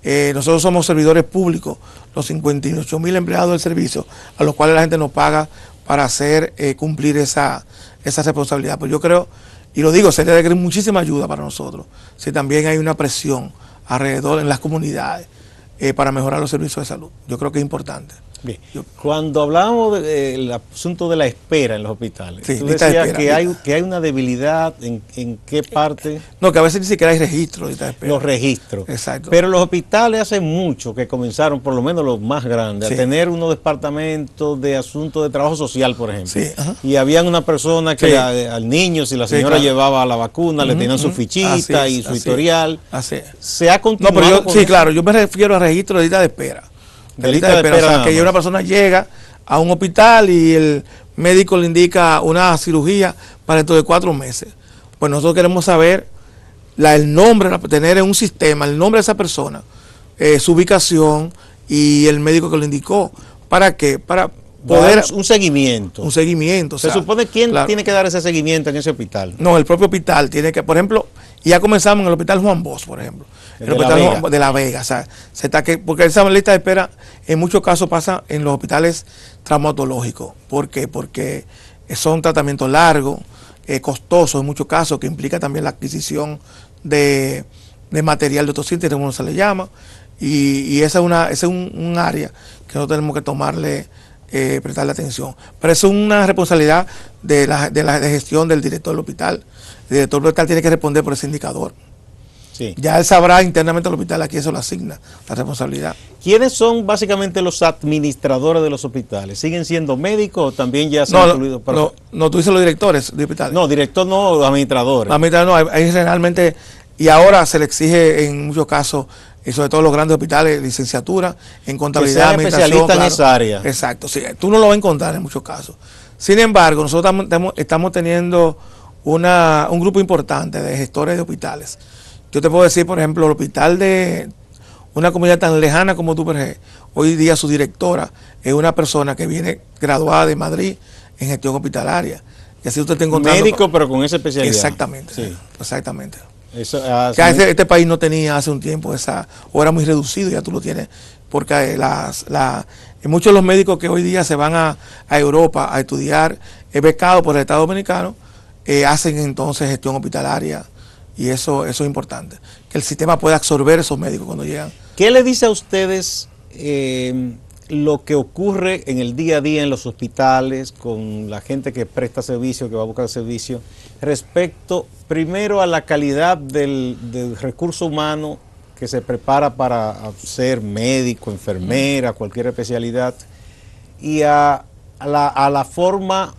Nosotros somos servidores públicos, los 58.000 empleados del servicio, a los cuales la gente nos paga para hacer cumplir esa responsabilidad. Pues yo creo, y lo digo, sería de muchísima ayuda para nosotros, si también hay una presión alrededor en las comunidades para mejorar los servicios de salud. Yo creo que es importante. Bien. Cuando hablábamos del asunto de la espera en los hospitales, sí, tú decías que hay una debilidad en qué parte. No, que a veces ni siquiera hay registros. Los registros. Exacto. Pero los hospitales hace mucho que comenzaron, por lo menos los más grandes, sí, a tener unos departamentos de asuntos de trabajo social, por ejemplo. Sí, y habían una persona que sí, al niño, si la señora llevaba la vacuna, le tenían su fichita y su historial. Así. Se ha continuado. No, pero sí, claro, yo me refiero a registro de lista de espera. De lista de espera, o sea, que una persona llega a un hospital y el médico le indica una cirugía para dentro de 4 meses. Pues nosotros queremos saber el nombre, tener en un sistema el nombre de esa persona, su ubicación y el médico que lo indicó. ¿Para qué? Para poder... Un seguimiento. Un seguimiento. Se supone quién tiene que dar ese seguimiento en ese hospital. No, el propio hospital tiene que, por ejemplo, y ya comenzamos en el hospital Juan Bosch, por ejemplo. El hospital de La Vega. O sea, porque esa lista de espera en muchos casos pasa en los hospitales traumatológicos. ¿Por qué? Porque son tratamientos largos, costosos en muchos casos, que implica también la adquisición de material de autosíntesis, como se le llama. Y esa es un área que no tenemos que prestarle atención. Pero eso es una responsabilidad de gestión del director del hospital. El director del hospital tiene que responder por ese indicador. Sí. Ya él sabrá internamente el hospital, aquí eso lo asigna, la responsabilidad. ¿Quiénes son básicamente los administradores de los hospitales? ¿Siguen siendo médicos o también ya se han incluido? No, tú dices los directores de hospitales. No, director no, los administradores. Administradores no, hay generalmente, y ahora se le exige en muchos casos, y sobre todo los grandes hospitales, licenciatura en contabilidad, que sea especialista en esa área. Exacto, sí, tú no lo vas a encontrar en muchos casos. Sin embargo, nosotros estamos teniendo un grupo importante de gestores de hospitales. Yo te puedo decir, por ejemplo, el hospital de una comunidad tan lejana como Duvergé, hoy día su directora es una persona que viene graduada de Madrid en gestión hospitalaria. Y así usted está encontrando... Médico, pero con esa especialidad. Exactamente, sí. Exactamente. Eso, que este país no tenía hace un tiempo o era muy reducido, ya tú lo tienes, porque muchos de los médicos que hoy día se van a Europa a estudiar, becados por el Estado Dominicano, hacen entonces gestión hospitalaria, y eso es importante, que el sistema pueda absorber esos médicos cuando llegan. ¿Qué le dice a ustedes lo que ocurre en el día a día en los hospitales con la gente que presta servicio, que va a buscar servicio, respecto primero a la calidad del recurso humano que se prepara para ser médico, enfermera, cualquier especialidad, y a la forma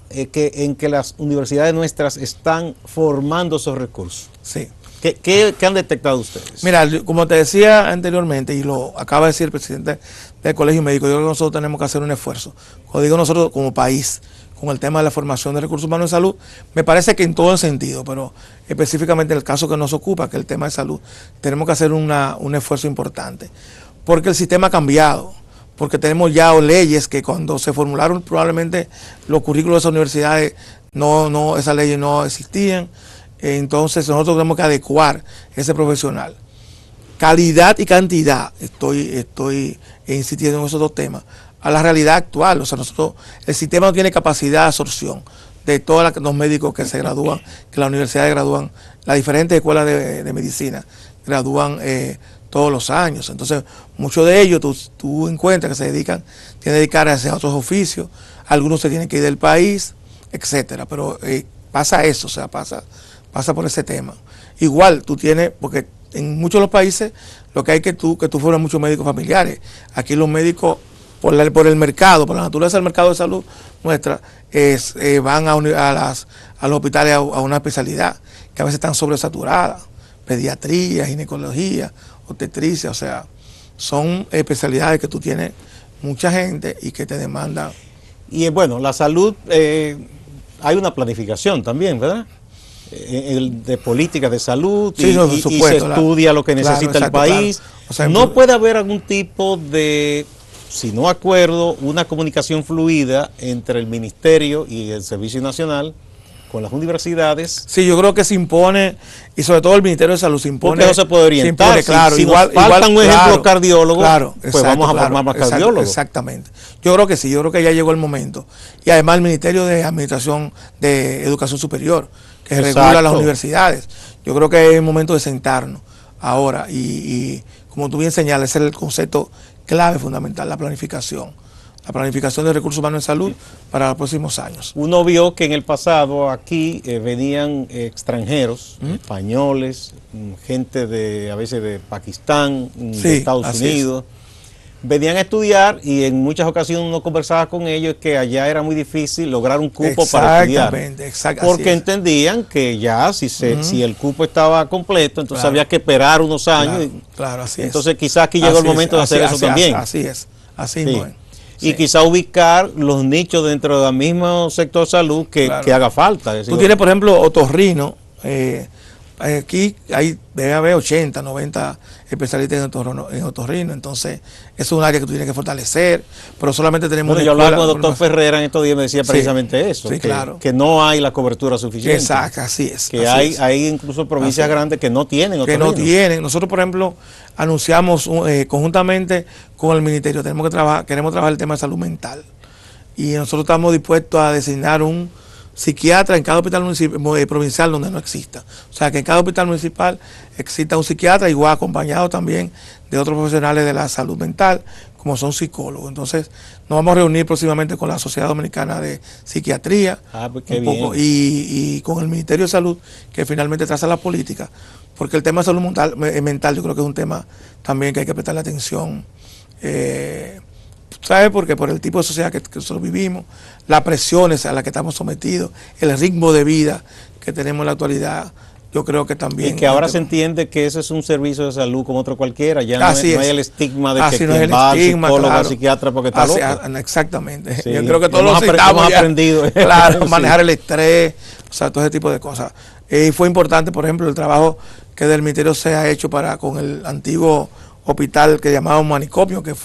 en que las universidades nuestras están formando esos recursos? Sí. ¿Qué han detectado ustedes? Mira, como te decía anteriormente, y lo acaba de decir el presidente del Colegio Médico, yo creo que nosotros tenemos que hacer un esfuerzo. Cuando digo nosotros como país, con el tema de la formación de recursos humanos en salud, me parece que en todo el sentido, pero específicamente en el caso que nos ocupa, que es el tema de salud, tenemos que hacer un esfuerzo importante. Porque el sistema ha cambiado, porque tenemos ya leyes que cuando se formularon probablemente los currículos de esas universidades, esas leyes no existían. Entonces nosotros tenemos que adecuar ese profesional. Calidad y cantidad, estoy insistiendo en esos dos temas, a la realidad actual. O sea, el sistema no tiene capacidad de absorción de todos los médicos que se gradúan, que las universidades gradúan, las diferentes escuelas de medicina gradúan todos los años. Entonces, muchos de ellos tú encuentras que tienen que dedicarse a otros oficios, algunos se tienen que ir del país, etcétera. Pero pasa eso, o sea, pasa por ese tema. Igual tú tienes, porque en muchos de los países lo que hay que tú formas muchos médicos familiares. Aquí los médicos, por el mercado, por la naturaleza del mercado de salud nuestra, van a los hospitales a una especialidad que a veces están sobresaturadas, pediatría, ginecología, obstetricia, o sea, son especialidades que tú tienes mucha gente y que te demandan. Y bueno, la salud, hay una planificación también, ¿verdad? De políticas de salud, sí, no, y se estudia lo que necesita el país. Claro. O sea, no puede haber algún tipo de, si no acuerdo, una comunicación fluida entre el Ministerio y el Servicio Nacional con las universidades. Sí, yo creo que se impone, y sobre todo el Ministerio de Salud se impone. Porque no se puede orientar. Se impone, claro, si nos faltan un ejemplo cardiólogo, claro, pues vamos a formar más cardiólogos. Exactamente. Yo creo que sí, yo creo que ya llegó el momento. Y además el Ministerio de Administración de Educación Superior, que regula las universidades. Yo creo que es el momento de sentarnos ahora y como tú bien señalas, ese es el concepto clave fundamental, la planificación de recursos humanos en salud para los próximos años. Uno vio que en el pasado aquí venían extranjeros, españoles, gente a veces de Pakistán, de Estados Unidos. Venían a estudiar y en muchas ocasiones uno conversaba con ellos que allá era muy difícil lograr un cupo para estudiar. Porque entendían que ya si el cupo estaba completo, entonces había que esperar unos años. Claro, así es. Entonces quizás aquí llegó el momento de hacer eso también. Así es, así no es. Y quizá ubicar los nichos dentro del mismo sector salud que haga falta. Tú tienes, por ejemplo, otorrino. Aquí debe haber 80, 90 especialistas en otorrino, entonces es un área que tú tienes que fortalecer, pero solamente tenemos yo hablaba con el doctor Ferrera en estos días, me decía precisamente eso, que no hay la cobertura suficiente. Exacto, así es. Que hay incluso provincias grandes que no tienen otorrino. Que no tienen. Nosotros, por ejemplo, anunciamos conjuntamente con el Ministerio, queremos trabajar el tema de salud mental, y nosotros estamos dispuestos a designar un psiquiatra en cada hospital provincial donde no exista. O sea, que en cada hospital municipal exista un psiquiatra, igual acompañado también de otros profesionales de la salud mental, como son psicólogos. Entonces, nos vamos a reunir próximamente con la Sociedad Dominicana de Psiquiatría, pues qué bien. Y con el Ministerio de Salud, que finalmente traza la política, porque el tema de salud mental yo creo que es un tema también que hay que prestarle atención. ¿Sabe por qué? Por el tipo de sociedad que nosotros vivimos, las presiones a las que estamos sometidos, el ritmo de vida que tenemos en la actualidad, yo creo que también... Y que ahora se entiende que ese es un servicio de salud como otro cualquiera, ya no hay el estigma de que quien va al psicólogo, al psiquiatra porque está loco. Exactamente. Sí, yo creo que todos los hemos aprendido. Claro, manejar el estrés, o sea, todo ese tipo de cosas. Y fue importante, por ejemplo, el trabajo que del Ministerio se ha hecho con el antiguo hospital que llamaban manicomio, que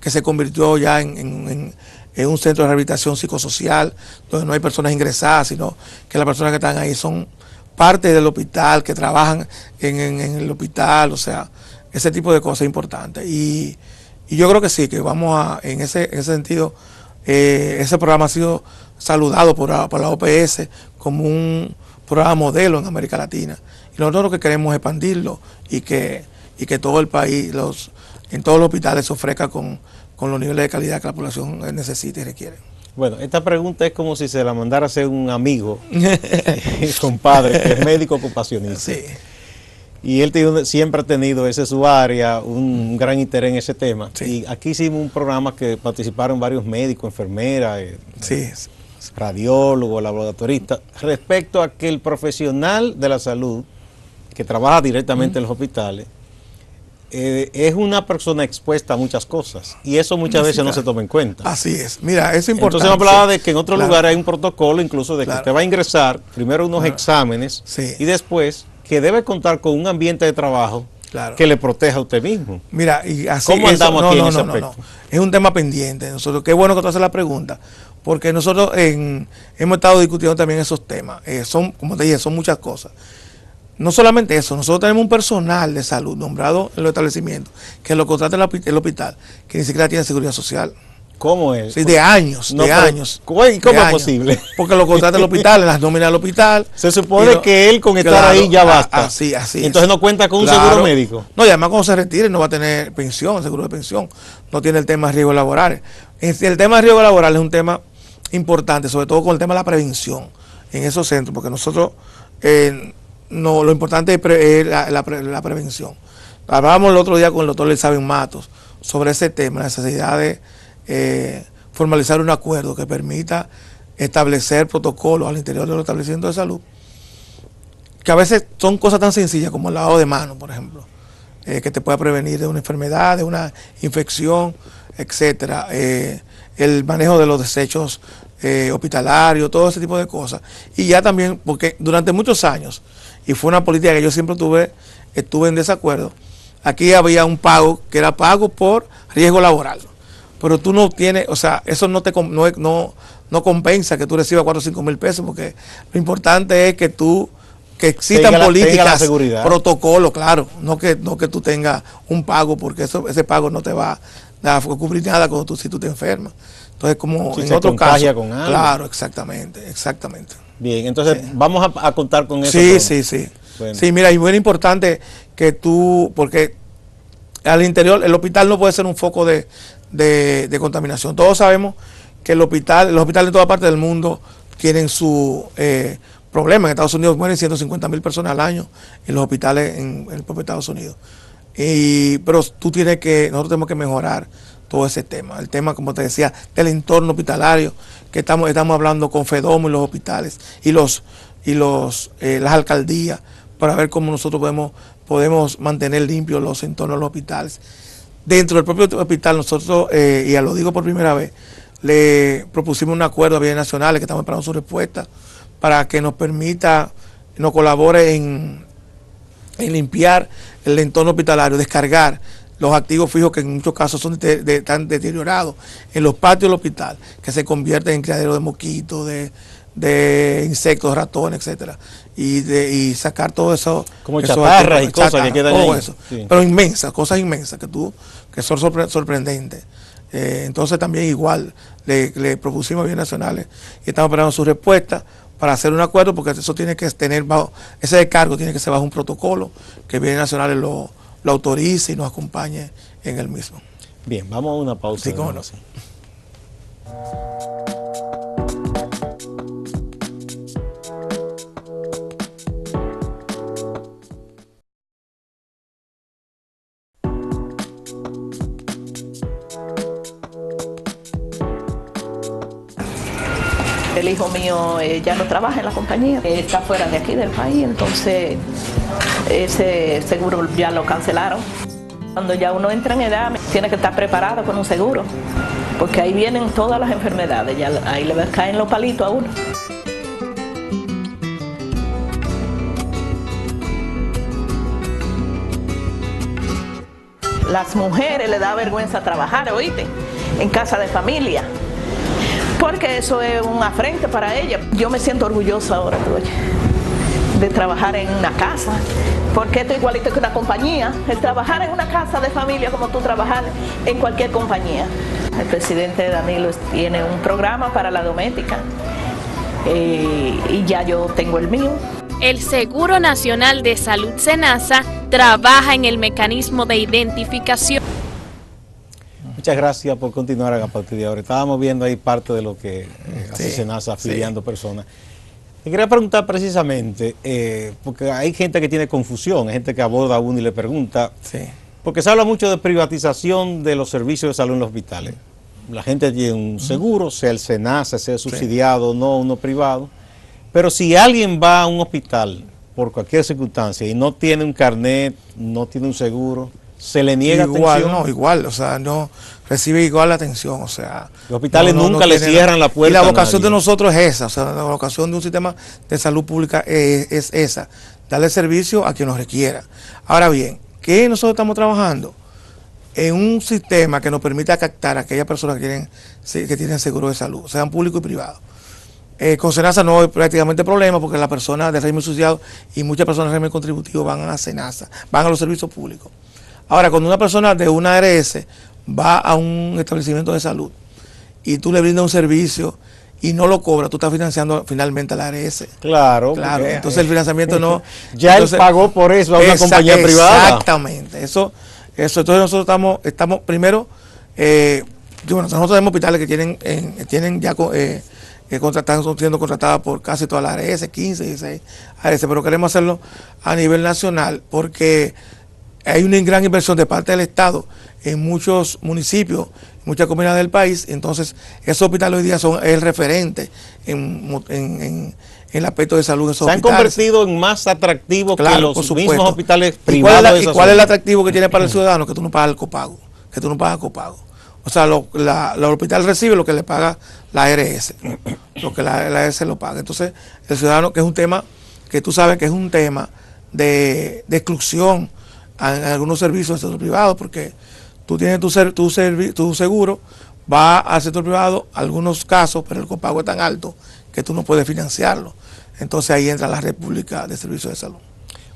se convirtió ya en un centro de rehabilitación psicosocial, donde no hay personas ingresadas, sino que las personas que están ahí son parte del hospital, que trabajan en el hospital, o sea, ese tipo de cosas importantes. Y yo creo que sí, que en ese sentido, ese programa ha sido saludado por la OPS como un programa modelo en América Latina. Y nosotros lo que queremos es expandirlo y que todo el país, en todos los hospitales se ofrezca con los niveles de calidad que la población necesita y requiere. Bueno, esta pregunta es como si se la mandara a hacer un amigo, compadre, que es médico ocupacionista. Sí. Y él siempre ha tenido, ese es su área, un gran interés en ese tema. Sí. Y aquí hicimos un programa que participaron varios médicos, enfermeras, Sí. radiólogos, laboratoristas, respecto a que el profesional de la salud, que trabaja directamente en los hospitales, es una persona expuesta a muchas cosas y eso muchas veces no se toma en cuenta. Así es. Mira, es importante. Entonces me hablaba de que en otros lugares hay un protocolo incluso de que usted va a ingresar primero unos exámenes y después que debe contar con un ambiente de trabajo que le proteja a usted mismo. Mira, y así ¿Cómo andamos aquí en ese aspecto? Es un tema pendiente. Nosotros, qué bueno que tú haces la pregunta, porque nosotros hemos estado discutiendo también esos temas. Como te dije, son muchas cosas. No solamente eso, nosotros tenemos un personal de salud nombrado en los establecimientos que lo contrata el hospital, que ni siquiera tiene seguridad social. ¿Cómo es? Sí, de años, de años. ¿Cómo es posible? Porque lo contrata el hospital, en las nóminas del hospital. Se supone que él con estar ahí ya basta. Así entonces no cuenta con un seguro médico. No, y además cuando se retire no va a tener pensión, seguro de pensión. No tiene el tema de riesgos laborales. El tema de riesgos laborales es un tema importante, sobre todo con el tema de la prevención en esos centros, porque nosotros... lo importante es la prevención. Hablábamos el otro día con el doctor Elizabeth Matos sobre ese tema, la necesidad de formalizar un acuerdo que permita establecer protocolos al interior de los establecimientos de salud, que a veces son cosas tan sencillas como el lavado de manos, por ejemplo, que te pueda prevenir de una enfermedad, de una infección, etcétera, el manejo de los desechos hospitalarios, todo ese tipo de cosas. Y ya también, porque durante muchos años, y fue una política que yo siempre estuve en desacuerdo, aquí había un pago que era pago por riesgo laboral. Pero tú no tienes, o sea, eso no compensa que tú recibas 4 o 5 mil pesos, porque lo importante es que existan políticas, protocolos, claro, no que tú tengas un pago, porque ese pago no te va a cubrir nada si tú te enfermas. Entonces, como si en otro caso, con algo. Claro, exactamente. Bien, entonces vamos a contar con eso. Sí. Bueno. Sí, mira, y muy importante que porque al interior, el hospital no puede ser un foco de contaminación. Todos sabemos que los hospitales de toda parte del mundo tienen su problema. En Estados Unidos mueren 150,000 personas al año en los hospitales en el propio Estados Unidos. Pero nosotros tenemos que mejorar todo ese tema. El tema, como te decía, del entorno hospitalario, que estamos hablando con FEDOMO y los hospitales y las alcaldías, para ver cómo nosotros podemos mantener limpios los entornos de los hospitales. Dentro del propio hospital, nosotros, y ya lo digo por primera vez, le propusimos un acuerdo a bienes nacionales, que estamos esperando su respuesta, para que nos colabore en limpiar el entorno hospitalario, descargar los activos fijos que en muchos casos son tan deteriorados en los patios del hospital, que se convierten en criaderos de mosquitos, de insectos, ratones, etcétera, y sacar todo eso, como chatarras y cosas que quedan ahí. Eso. Sí. Pero cosas inmensas que son sorprendentes. Entonces también igual le propusimos a bienes nacionales y estamos esperando su respuesta para hacer un acuerdo, porque eso tiene que tener ese descargo tiene que ser bajo un protocolo que bienes nacionales lo autorice y nos acompañe en el mismo. Bien, vamos a una pausa. Sí, cómo no. el hijo mío ya no trabaja en la compañía, está fuera de aquí del país, entonces ese seguro ya lo cancelaron. Cuando ya uno entra en edad, tiene que estar preparado con un seguro, porque ahí vienen todas las enfermedades, ya ahí le caen los palitos a uno. Las mujeres le da vergüenza trabajar, oíste, en casa de familia, porque eso es un afrente para ellas. Yo me siento orgullosa ahora, de trabajar en una casa, porque esto es igualito que una compañía, el trabajar en una casa de familia como tú trabajar en cualquier compañía. El presidente Danilo tiene un programa para la doméstica y ya yo tengo el mío. El Seguro Nacional de Salud SENASA trabaja en el mecanismo de identificación. Muchas gracias por continuar a partir de ahora. Estábamos viendo ahí parte de lo que hace SENASA afiliando personas. Te quería preguntar precisamente, porque hay gente que tiene confusión, hay gente que aborda a uno y le pregunta, porque se habla mucho de privatización de los servicios de salud en los hospitales. La gente tiene un seguro, sea el SENASA, sea subsidiado o no, uno privado. Pero si alguien va a un hospital por cualquier circunstancia y no tiene un carnet, no tiene un seguro, se le niega atención. No, igual, o sea, no recibe igual la atención, o sea. Los hospitales nunca le cierran la puerta. Y la vocación de nosotros es esa, o sea, la vocación de un sistema de salud pública es esa, darle servicio a quien nos requiera. Ahora bien, ¿qué nosotros estamos trabajando? En un sistema que nos permita captar a aquellas personas que tienen seguro de salud, sean públicos y privados. Con SENASA no hay prácticamente problema porque las personas de régimen subsidiado y muchas personas de régimen contributivo van a SENASA, van a los servicios públicos. Ahora, cuando una persona de una ARS va a un establecimiento de salud y tú le brindas un servicio y no lo cobras, tú estás financiando finalmente a la ARS. Claro. Entonces el financiamiento no... ya él pagó por eso a una compañía privada. Exactamente. Entonces nosotros estamos primero, nosotros tenemos hospitales que tienen ya... están siendo contratadas por casi todas las ARS, 15, 16 ARS, pero queremos hacerlo a nivel nacional porque hay una gran inversión de parte del Estado en muchos municipios, en muchas comunidades del país. Entonces esos hospitales hoy día son el referente en el aspecto de salud de esos hospitales. Se han convertido en más atractivos que los mismos hospitales privados. ¿Y cuál es el atractivo que tiene para el ciudadano? Que tú no pagas el copago, que tú no pagas copago. O sea, el hospital recibe lo que le paga la ARS, lo que la ARS lo paga. Entonces, el ciudadano, que es un tema, que tú sabes que es un tema de exclusión en algunos servicios del sector privado, porque tú tienes tu seguro, va al sector privado, algunos casos, pero el copago es tan alto que tú no puedes financiarlo. Entonces ahí entra la República de Servicios de Salud.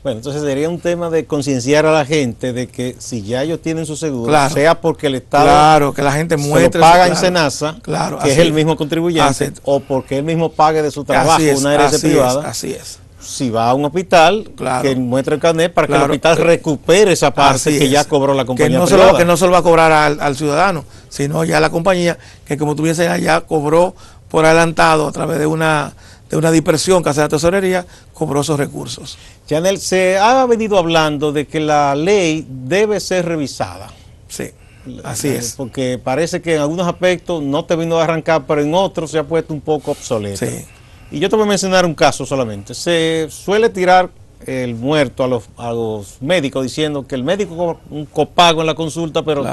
Bueno, entonces sería un tema de concienciar a la gente de que si ya ellos tienen su seguro, sea porque el Estado que la gente muestre, se lo paga en SENASA, que es el mismo contribuyente, o porque él mismo pague de su trabajo una ARS privada. Así es. Si va a un hospital, que muestre el carnet para que el hospital recupere esa parte que ya cobró la compañía privada. Que no se lo va a cobrar al ciudadano, sino ya la compañía, que como tú bien sabes, ya cobró por adelantado a través de una dispersión que hace la tesorería, cobró esos recursos. Chanel, se ha venido hablando de que la ley debe ser revisada. Sí, así es. Porque parece que en algunos aspectos no terminó de arrancar, pero en otros se ha puesto un poco obsoleta. Sí. Y yo te voy a mencionar un caso solamente. Se suele tirar el muerto a los médicos diciendo que el médico cobra un copago en la consulta, pero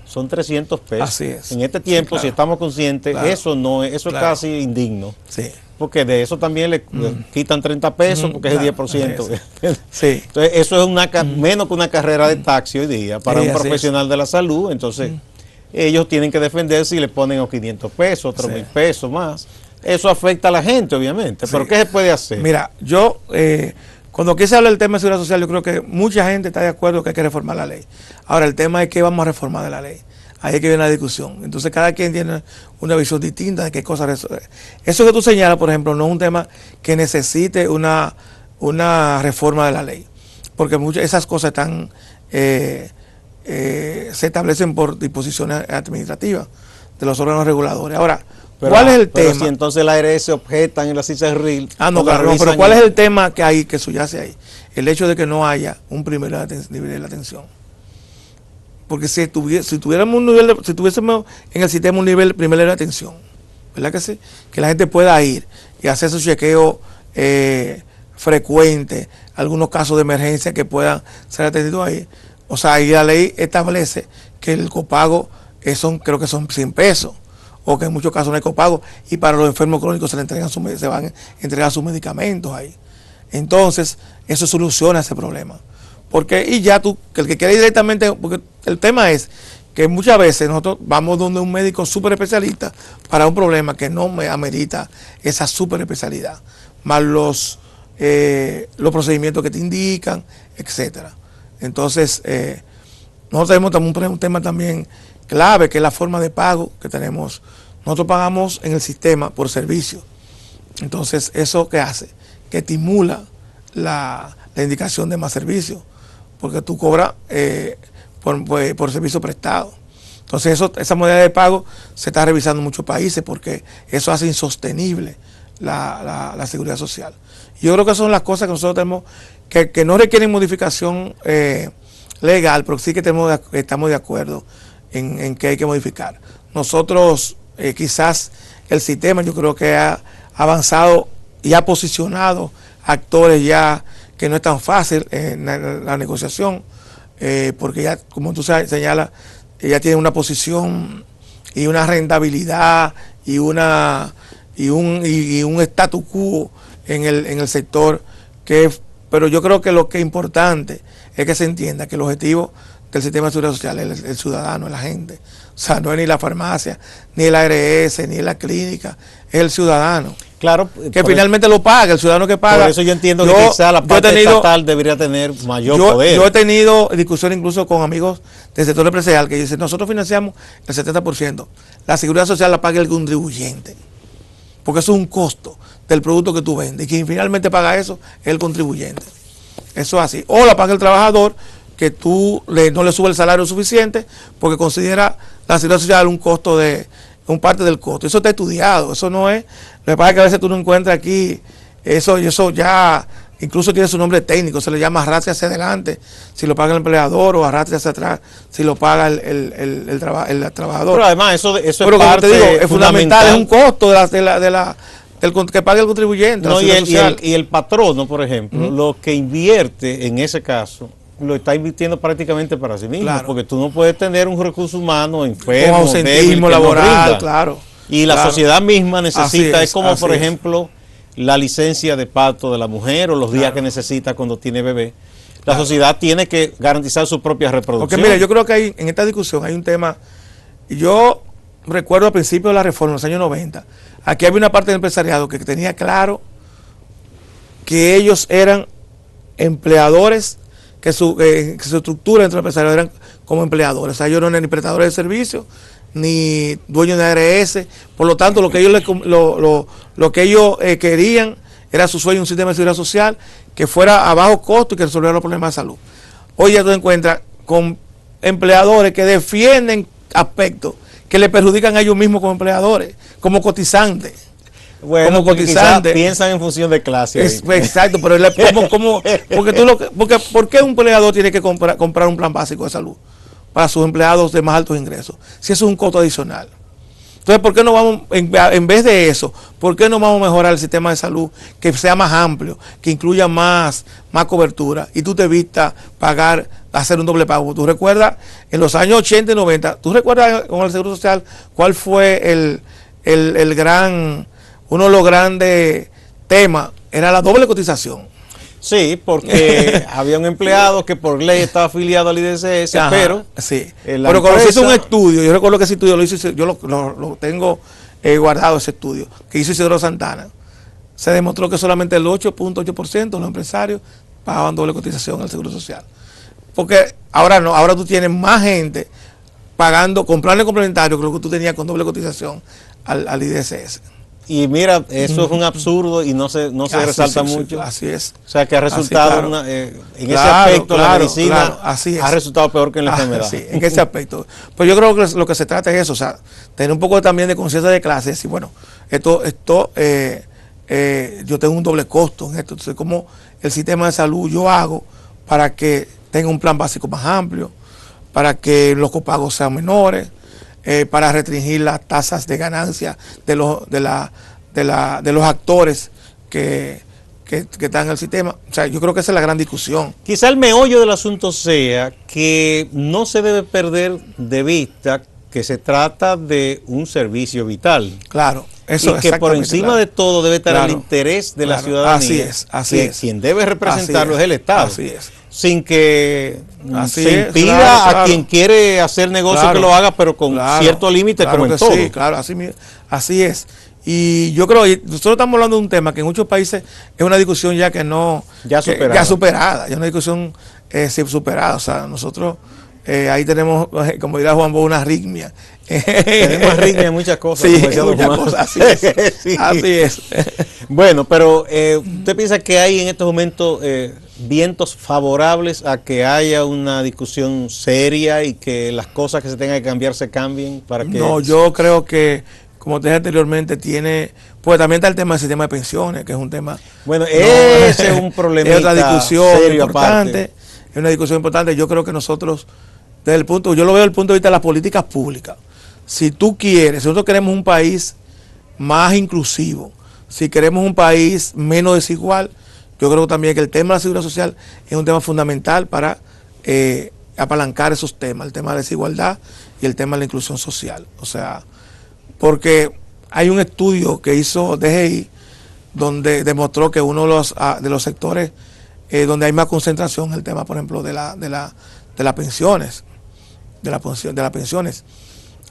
son 300 pesos. Así es. En este tiempo, si estamos conscientes, eso es casi indigno. Sí. Porque de eso también le quitan 30 pesos porque es el 10%. Sí. Entonces, eso es menos que una carrera de taxi hoy día para un profesional de la salud. Entonces, ellos tienen que defenderse y le ponen a 500 pesos, otros 1000 pesos más. Eso afecta a la gente, obviamente. Pero ¿qué se puede hacer? Mira, yo, cuando aquí se habla del tema de seguridad social, yo creo que mucha gente está de acuerdo que hay que reformar la ley. Ahora, el tema es que vamos a reformar de la ley. Ahí es que viene la discusión. Entonces, cada quien tiene una visión distinta de qué cosas resolver. Eso que tú señalas, por ejemplo, no es un tema que necesite una reforma de la ley. Porque muchas esas cosas están se establecen por disposiciones administrativas de los órganos reguladores. Ahora, ¿cuál es el tema? Si entonces la ARS objetan en la CISARRIL. Pero ¿cuál es el tema que subyace ahí? El hecho de que no haya un primer nivel de atención. Porque si tuviésemos en el sistema un nivel primero de atención, ¿verdad que sí? Que la gente pueda ir y hacer su chequeo frecuente, algunos casos de emergencia que puedan ser atendidos ahí. O sea, y la ley establece que el copago creo que son 100 pesos, o que en muchos casos no hay copago, y para los enfermos crónicos se van a entregar sus medicamentos ahí. Entonces, eso soluciona ese problema. Porque, y ya tú, que el que quiere ir directamente, porque el tema es que muchas veces nosotros vamos donde un médico súper especialista para un problema que no me amerita esa súper especialidad, más los procedimientos que te indican, etcétera. Entonces, nosotros tenemos también un tema también clave, que es la forma de pago que tenemos. Nosotros pagamos en el sistema por servicio. Entonces, ¿eso qué hace? Que estimula la indicación de más servicios, porque tú cobras por servicio prestado. Entonces, esa modalidad de pago se está revisando en muchos países porque eso hace insostenible la seguridad social. Yo creo que son las cosas que nosotros tenemos, que no requieren modificación legal, pero sí que estamos de acuerdo en que hay que modificar. Nosotros, quizás el sistema, yo creo que ha avanzado y ha posicionado actores ya que no es tan fácil en la negociación, porque ya, como tú señalas, ya tiene una posición y una rentabilidad y un statu quo en el sector, pero yo creo que lo que es importante es que se entienda que el objetivo del sistema de seguridad social es el ciudadano, es la gente. O sea, no es ni la farmacia, ni la ARS, ni la clínica, es el ciudadano. Claro, que finalmente lo paga, el ciudadano que paga. Por eso yo entiendo que quizá la parte estatal debería tener mayor poder. Yo he tenido discusión incluso con amigos del sector empresarial que dicen, nosotros financiamos el 70%, la seguridad social la paga el contribuyente, porque eso es un costo del producto que tú vendes, y quien finalmente paga eso es el contribuyente. Eso es así. O la paga el trabajador, que tú no le sube el salario suficiente, porque considera la seguridad social un costo un parte del costo. Eso está estudiado, eso no es. Lo que pasa es que a veces tú no encuentras aquí, eso ya incluso tiene su nombre técnico, se le llama arrastre hacia adelante, si lo paga el empleador, o arrastre hacia atrás, si lo paga el trabajador. Pero además eso pero es parte, te digo, es fundamental, es un costo del que paga el contribuyente. No, y el patrono, por ejemplo, lo que invierte en ese caso, lo está invirtiendo prácticamente para sí mismo, claro, porque tú no puedes tener un recurso humano enfermo, con ausentismo laboral, no, claro. Y la sociedad misma necesita, es como por ejemplo la licencia de parto de la mujer o los días que necesita cuando tiene bebé. La sociedad tiene que garantizar su propia reproducción. Porque mira, yo creo que en esta discusión hay un tema, yo recuerdo al principio de la reforma, en los años 90, aquí había una parte del empresariado que tenía claro que ellos eran empleadores, que su estructura dentro del empresariado eran como empleadores. O sea, ellos no eran ni prestadores de servicios, ni dueños de ARS. Por lo tanto, lo que ellos querían era su sueño, un sistema de seguridad social que fuera a bajo costo y que resolviera los problemas de salud. Hoy ya tú encuentras con empleadores que defienden aspectos que le perjudican a ellos mismos como empleadores, como cotizantes. Bueno, como cotizantes piensan en función de clase. Exacto, pero ¿por qué un empleador tiene que comprar un plan básico de salud para sus empleados de más altos ingresos? Si eso es un costo adicional. Entonces, ¿por qué no vamos, en vez de eso, por qué no vamos a mejorar el sistema de salud que sea más amplio, que incluya más cobertura, y tú te evitas hacer un doble pago? ¿Tú recuerdas en los años 80 y 90, tú recuerdas con el Seguro Social cuál fue uno de los grandes temas? Era la doble cotización. Sí, porque había un empleado que por ley estaba afiliado al IDCS, pero sí. Pero cuando se hizo un estudio, yo recuerdo que ese estudio lo hizo, yo lo tengo guardado, ese estudio que hizo Isidro Santana, se demostró que solamente el 8.8% de los empresarios pagaban doble cotización al Seguro Social. Porque ahora no, ahora tú tienes más gente con planes complementarios que lo que tú tenías con doble cotización al IDCS. Y mira, eso es un absurdo y no se resalta mucho. Así es. O sea, que ha resultado, en ese aspecto, la medicina ha resultado peor que en la enfermedad. Sí, en ese aspecto. Pues yo creo que lo que se trata es eso, o sea, tener un poco también de conciencia de clase, decir, bueno, yo tengo un doble costo en esto. Entonces, ¿cómo el sistema de salud yo hago para que tenga un plan básico más amplio, para que los copagos sean menores, para restringir las tasas de ganancia de los actores que están en el sistema. O sea, yo creo que esa es la gran discusión. Quizá el meollo del asunto sea que no se debe perder de vista que se trata de un servicio vital. Claro, eso y que por encima de todo debe estar el interés de la ciudadanía. Así es. Quien debe representarlo es el Estado. Así es. Sin que se impida a quien quiere hacer negocio que lo haga, pero con cierto límite, como en todo. Sí, claro, así es. Y yo creo, nosotros estamos hablando de un tema que en muchos países es una discusión ya que no... Ya superada, ya una discusión superada. O sea, nosotros ahí tenemos, como dirá Juan Bo, una arritmia. Tenemos arritmia en muchas cosas. Sí, en muchas cosas, así es. Sí. Así es. Bueno, pero ¿usted piensa que hay en estos momentos vientos favorables a que haya una discusión seria y que las cosas que se tengan que cambiar se cambien? Para que... No, yo creo que, como te dije anteriormente, pues también está el tema del sistema de pensiones, que es un tema... Bueno, ese es un problema. Es otra discusión importante. Es una discusión importante. Yo creo que nosotros, yo lo veo desde el punto de vista de las políticas públicas. Si nosotros queremos un país más inclusivo, si queremos un país menos desigual, yo creo también que el tema de la seguridad social es un tema fundamental para apalancar esos temas, el tema de la desigualdad y el tema de la inclusión social. O sea, porque hay un estudio que hizo DGI donde demostró que uno de los sectores donde hay más concentración es el tema, por ejemplo, de las pensiones, de las pensiones.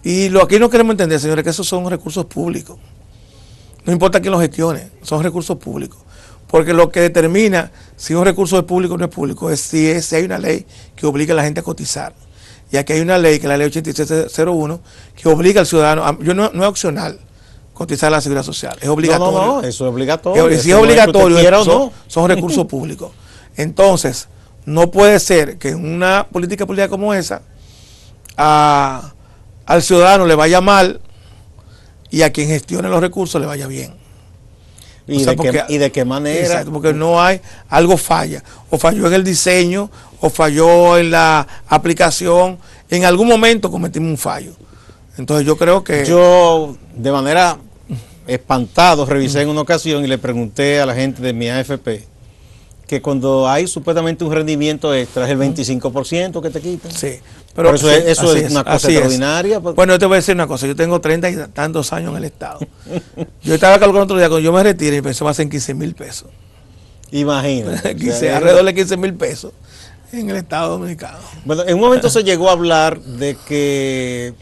Y lo que aquí no queremos entender, señores, que esos son recursos públicos. No importa quién los gestione, son recursos públicos. Porque lo que determina si un recurso es público o no es público es si hay una ley que obliga a la gente a cotizar. Y aquí hay una ley, que es la ley 8601, que obliga al ciudadano, no es opcional cotizar a la seguridad social, es obligatorio. No, eso es obligatorio. Si es obligatorio, son recursos públicos. Entonces, no puede ser que en una política pública como esa, al ciudadano le vaya mal y a quien gestione los recursos le vaya bien. ¿Y de qué manera? Exacto, porque no hay, algo falla. O falló en el diseño, o falló en la aplicación. En algún momento cometimos un fallo. Entonces yo creo que... Yo, de manera espantado, revisé en una ocasión y le pregunté a la gente de mi AFP que cuando hay supuestamente un rendimiento extra es el 25% que te quitan. Sí. Pero eso es una cosa extraordinaria. Bueno, yo te voy a decir una cosa. Yo tengo 30 y tantos años en el Estado. Yo estaba calculando otro día, cuando yo me retire, mi pensión va a ser en 15,000 pesos. Imagínate. Alrededor de 15,000 pesos en el Estado Dominicano. Bueno, en un momento se llegó a hablar de que,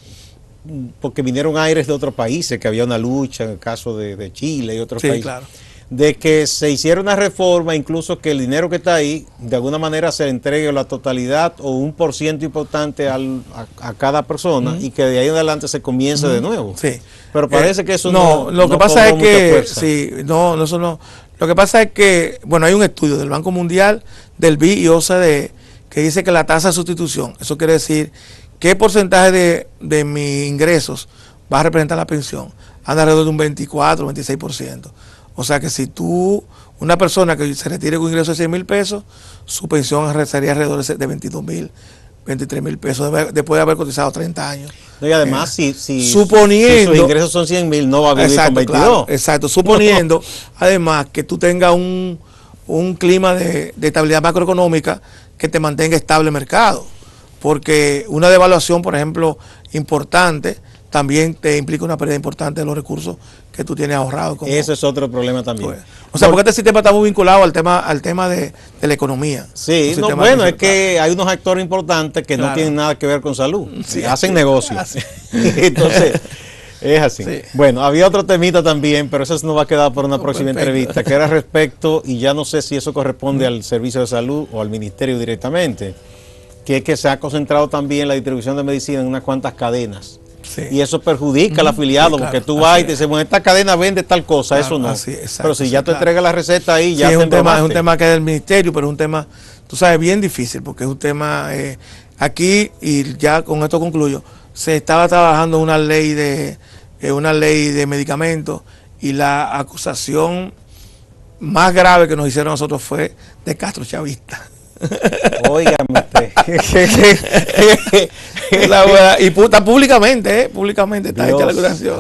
porque vinieron aires de otros países, que había una lucha en el caso de Chile y otros países. Claro. De que se hiciera una reforma, incluso que el dinero que está ahí, de alguna manera se le entregue la totalidad o un % importante a cada persona y que de ahí en adelante se comience de nuevo. Sí. Pero parece que eso lo que pasa es que, eso no. Lo que pasa es que, bueno, hay un estudio del Banco Mundial, del BID y OCDE, que dice que la tasa de sustitución, eso quiere decir qué porcentaje de mis ingresos va a representar la pensión, anda alrededor de un 24, 26%. O sea que si una persona que se retire con un ingreso de 100,000 pesos, su pensión sería alrededor de 22,000, 23,000 pesos después de haber cotizado 30 años. No, y además, si suponiendo, sus ingresos son 100,000, no va a vivir con 22. Claro, exacto, suponiendo además que tú tengas un clima de estabilidad macroeconómica que te mantenga estable el mercado. Porque una devaluación, por ejemplo, importante, también te implica una pérdida importante de los recursos que tú tienes ahorrados. Ese es otro problema también. O sea, porque este sistema está muy vinculado al tema de la economía. Sí, es que hay unos actores importantes que no tienen nada que ver con salud. Sí, hacen negocios. Entonces, es así. Sí. Bueno, había otro temita también, pero eso nos va a quedar para una próxima entrevista, que era respecto, y ya no sé si eso corresponde al Servicio de Salud o al Ministerio directamente, que es que se ha concentrado también la distribución de medicina en unas cuantas cadenas. Sí. Y eso perjudica al afiliado, porque tú vas y te dices, bueno, esta cadena vende tal cosa, eso no. Pero si ya te entrega la receta ahí, ya es un tema que es del ministerio, pero es un tema, tú sabes, bien difícil, porque es un tema, aquí, y ya con esto concluyo, se estaba trabajando una ley de medicamentos, y la acusación más grave que nos hicieron nosotros fue de Castro Chavista. Óigame usted. Y está públicamente está hecha la acusación.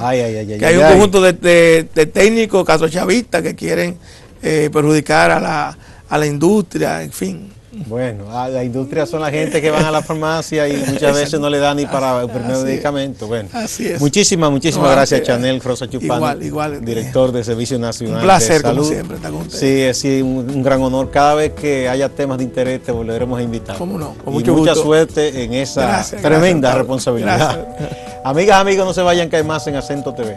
Que hay un conjunto de técnicos casochavistas que quieren perjudicar a la industria, en fin. Bueno, la industria son la gente que van a la farmacia y muchas veces no le dan ni para el primer medicamento. Bueno, así es. Muchísimas gracias, Chanel Rosa Chupani, igual, director del Servicio Nacional un placer, de Salud. como siempre, estar con usted. Sí, un gran honor. Cada vez que haya temas de interés te volveremos a invitar. ¿Cómo no? Con mucha gusto. Suerte en esa tremenda responsabilidad. Amigas, amigos, no se vayan, que hay más en Acento TV.